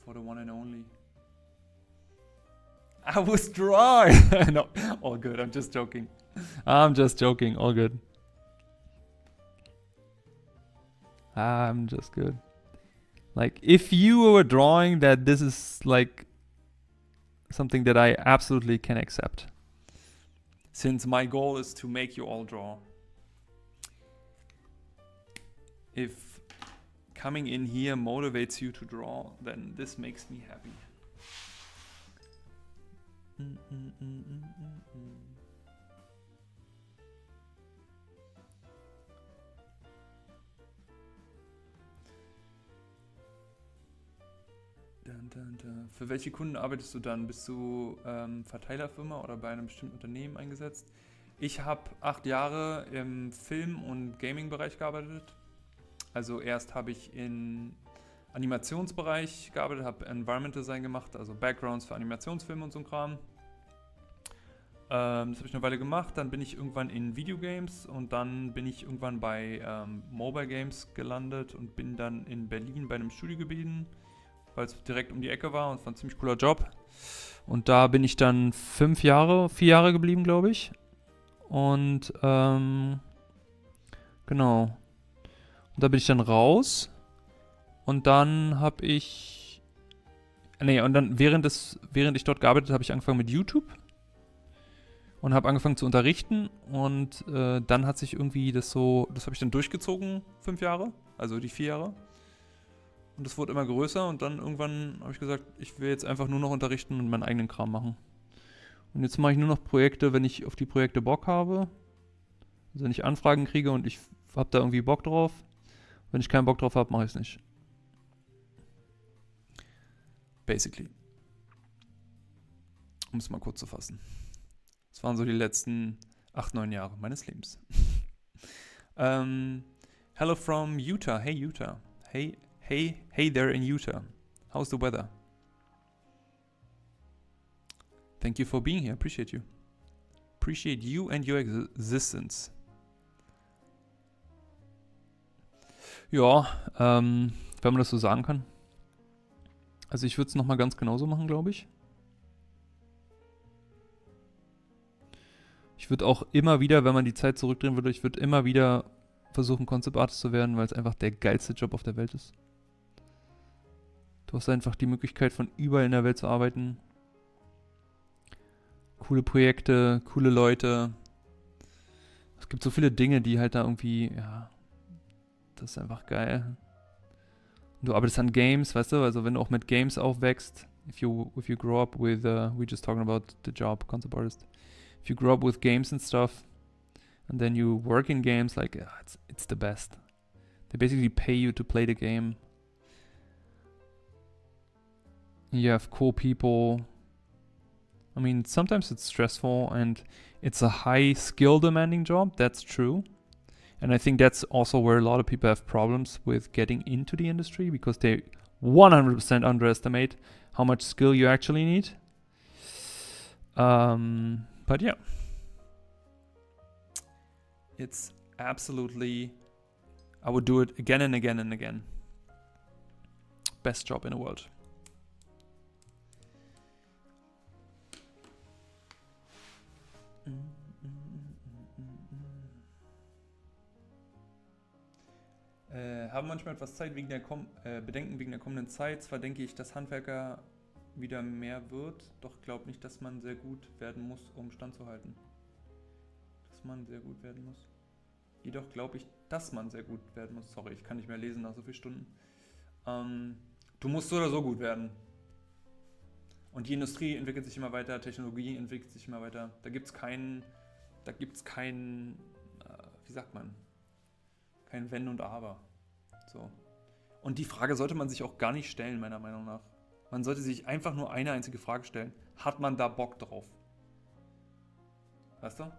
for the one and only. I was dry. No, all good. I'm just joking. I'm just joking. All good. I'm just good. Like, if you were drawing that, this is like something that I absolutely can accept. Since my goal is to make you all draw. If coming in here motivates you to draw, then this makes me happy. Für welche Kunden arbeitest du dann? Bist du Verteilerfirma oder bei einem bestimmten Unternehmen eingesetzt? Ich habe 8 Jahre im Film- und Gaming-Bereich gearbeitet. Also erst habe ich im Animationsbereich gearbeitet, habe Environment Design gemacht, also Backgrounds für Animationsfilme und so ein Kram. Das habe ich eine Weile gemacht, dann bin ich irgendwann in Videogames und dann bin ich irgendwann bei Mobile Games gelandet und bin dann in Berlin bei einem Studio geblieben, weil es direkt um die Ecke war und es war ein ziemlich cooler Job. Und da bin ich dann 4 Jahre geblieben, glaube ich. Und genau. Und da bin ich dann raus. Und dann habe ich... und dann während ich dort gearbeitet habe, ich angefangen mit YouTube. Und habe angefangen zu unterrichten. Und dann hat sich irgendwie das habe ich dann durchgezogen, 5 Jahre. Also die 4 Jahre. Und das wurde immer größer. Und dann irgendwann habe ich gesagt, ich will jetzt einfach nur noch unterrichten und meinen eigenen Kram machen. Und jetzt mache ich nur noch Projekte, wenn ich auf die Projekte Bock habe. Also wenn ich Anfragen kriege und ich habe da irgendwie Bock drauf. Wenn ich keinen Bock drauf habe, mache ich es nicht. Basically. Um es mal kurz zu fassen. Das waren so die letzten 8, 9 Jahre meines Lebens. Hello from Utah. Hey Utah. Hey there in Utah. How's the weather? Thank you for being here. Appreciate you. Appreciate you and your existence. Ja, wenn man das so sagen kann. Also ich würde es nochmal ganz genauso machen, glaube ich. Ich würde auch immer wieder, wenn man die Zeit zurückdrehen würde, ich würde immer wieder versuchen, Concept Artist zu werden, weil es einfach der geilste Job auf der Welt ist. Du hast einfach die Möglichkeit, von überall in der Welt zu arbeiten. Coole Projekte, coole Leute. Es gibt so viele Dinge, die halt da irgendwie, ja, das ist einfach geil. Und du arbeitest an Games, weißt du, also wenn du auch mit Games aufwächst, if you grow up with, we just talking about the job, Concept Artist. If you grow up with games and stuff, and then you work in games, like, it's the best. They basically pay you to play the game. You have cool people. I mean, sometimes it's stressful and it's a high skill demanding job, that's true. And I think that's also where a lot of people have problems with getting into the industry because they 100% underestimate how much skill you actually need. But yeah, it's absolutely, I would do it again and again and again. Best job in the world. Haben manchmal etwas Zeit wegen der Bedenken wegen der kommenden Zeit. Zwar denke ich, dass Handwerker wieder mehr wird, doch glaube nicht, dass man sehr gut werden muss, um standzuhalten. Jedoch glaube ich, dass man sehr gut werden muss. Sorry, ich kann nicht mehr lesen nach so vielen Stunden. Du musst so oder so gut werden. Und die Industrie entwickelt sich immer weiter, Technologie entwickelt sich immer weiter. Da gibt's kein, wie sagt man, kein Wenn und Aber. So. Und die Frage sollte man sich auch gar nicht stellen, meiner Meinung nach. Man sollte sich einfach nur eine einzige Frage stellen. Hat man da Bock drauf? Weißt du?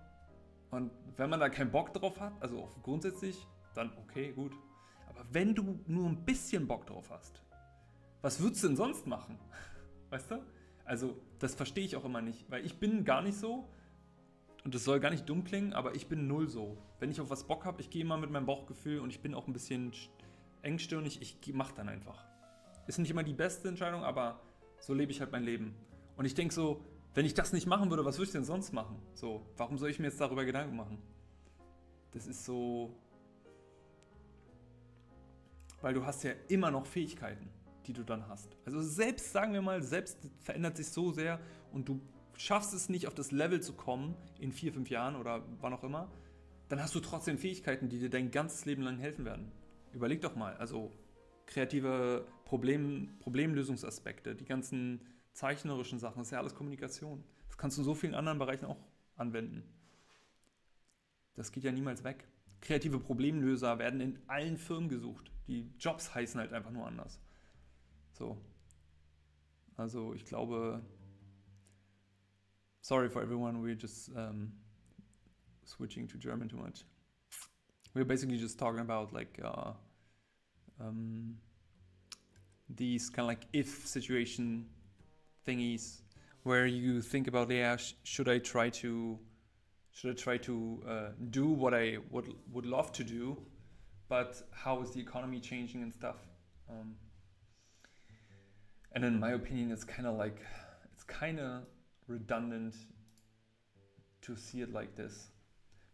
Und wenn man da keinen Bock drauf hat, also grundsätzlich, dann okay, gut. Aber wenn du nur ein bisschen Bock drauf hast, was würdest du denn sonst machen? Weißt du? Also, das verstehe ich auch immer nicht, weil ich bin gar nicht so, Und das soll gar nicht dumm klingen, aber ich bin null so. Wenn ich auf was Bock habe, ich gehe immer mit meinem Bauchgefühl und ich bin auch ein bisschen engstirnig, ich mache dann einfach. Ist nicht immer die beste Entscheidung, aber so lebe ich halt mein Leben. Und ich denke so, wenn ich das nicht machen würde, was würde ich denn sonst machen? So, warum soll ich mir jetzt darüber Gedanken machen? Das ist so, weil du hast ja immer noch Fähigkeiten, die du dann hast. Also selbst, sagen wir mal, selbst verändert sich so sehr und du schaffst es nicht, auf das Level zu kommen in 4, 5 Jahren oder wann auch immer, dann hast du trotzdem Fähigkeiten, die dir dein ganzes Leben lang helfen werden. Überleg doch mal, also kreative Problemlösungsaspekte, die ganzen zeichnerischen Sachen, das ist ja alles Kommunikation. Das kannst du in so vielen anderen Bereichen auch anwenden. Das geht ja niemals weg. Kreative Problemlöser werden in allen Firmen gesucht. Die Jobs heißen halt einfach nur anders. So. Also ich glaube, sorry for everyone, we're just switching to German too much. We're basically just talking about like these kind of like if situation thingies where you think about, yeah, should I try to do what I would love to do, but how is the economy changing and stuff? And in my opinion, it's kind of redundant to see it like this,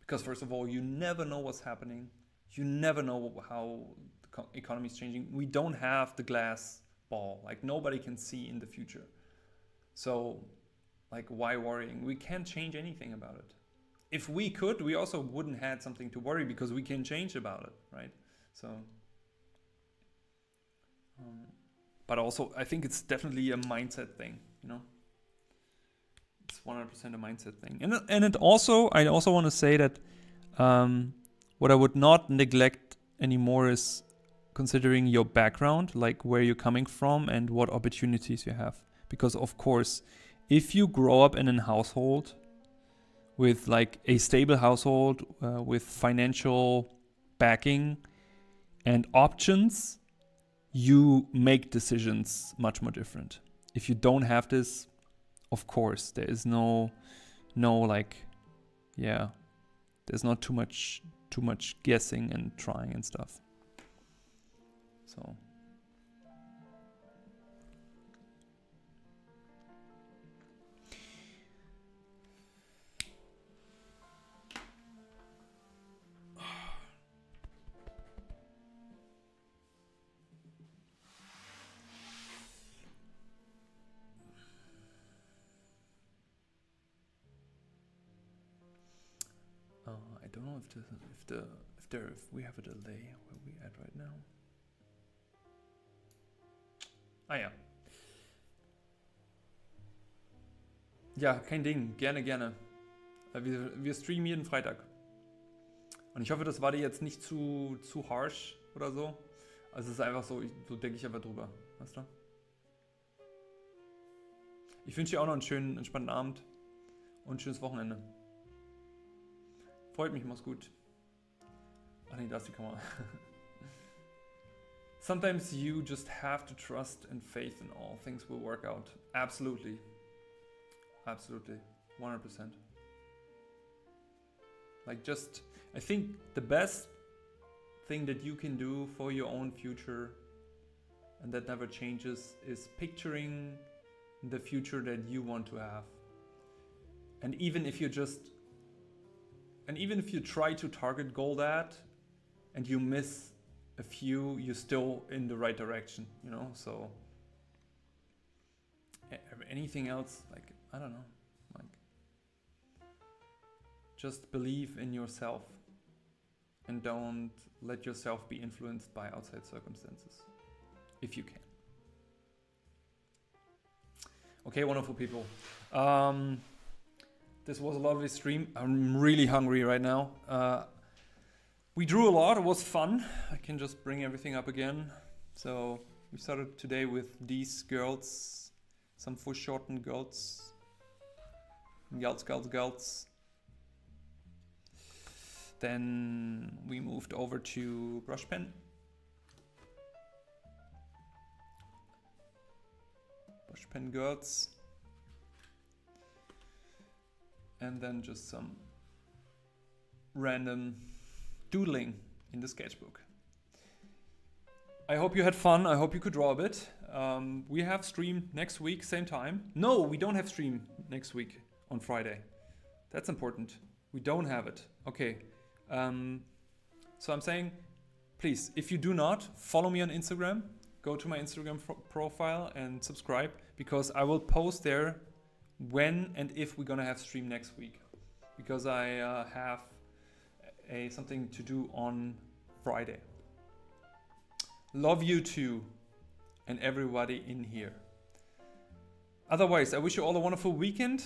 because first of all, you never know what's happening. You never know how the economy is changing. We don't have the glass ball. Like nobody can see in the future. So, like, why worrying? We can't change anything about it. If we could, we also wouldn't have something to worry because we can change about it, right? So, but also I think it's definitely a mindset thing, you know. It's 100% a mindset thing, and it also, I also want to say that what I would not neglect anymore is considering your background, like where you're coming from and what opportunities you have, because of course, if you grow up in a household with like a stable household with financial backing and options, you make decisions much more different. If you don't have this, of course, there is no like, yeah, there's not too much guessing and trying and stuff. So. I don't know if we have a delay where we at right now. Ah ja. Ja, kein Ding. Gerne. Wir streamen jeden Freitag. Und ich hoffe, das war dir jetzt nicht zu harsh oder so. Also es ist einfach so, so denke ich einfach drüber. Weißt du? Ich wünsche dir auch noch einen schönen, entspannten Abend und ein schönes Wochenende. Freut mich, mach's gut. Ach nee, da ist die Kamera. Sometimes you just have to trust and faith in all things will work out. Absolutely. 100%. Like just, I think the best thing that you can do for your own future, and that never changes, is picturing the future that you want to have. And even if you try to target goal that and you miss a few, you're still in the right direction, you know? So anything else, like, I don't know, like, just believe in yourself and don't let yourself be influenced by outside circumstances, if you can. Okay, wonderful people. This was a lovely stream. I'm really hungry right now. We drew a lot. It was fun. I can just bring everything up again. So we started today with these girls, some foreshortened girls. Girls. Then we moved over to brush pen. Brush pen girls. and then just some random doodling in the sketchbook. I hope you had fun. I hope you could draw a bit. We have stream next week, same time. No, we don't have stream next week on Friday. That's important. We don't have it. Okay. So I'm saying, please, if you do not, follow me on Instagram. Go to my Instagram profile and subscribe, because I will post there when and if we're gonna have stream next week. Because I have something to do on Friday. Love you too, and everybody in here. Otherwise, I wish you all a wonderful weekend.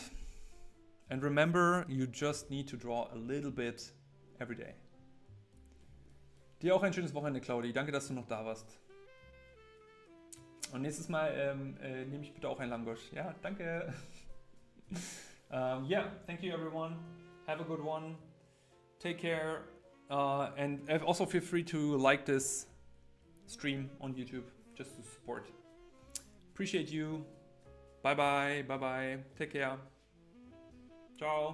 And remember, you just need to draw a little bit every day. Dir auch ein schönes Wochenende, Claudi. Danke, dass du noch da warst. Und nächstes Mal nehme ich bitte auch ein Langosch. Ja, danke. Yeah, thank you everyone. Have a good one. Take care. And also feel free to like this stream on YouTube just to support. Appreciate you. Bye bye. Bye bye. Take care. Ciao.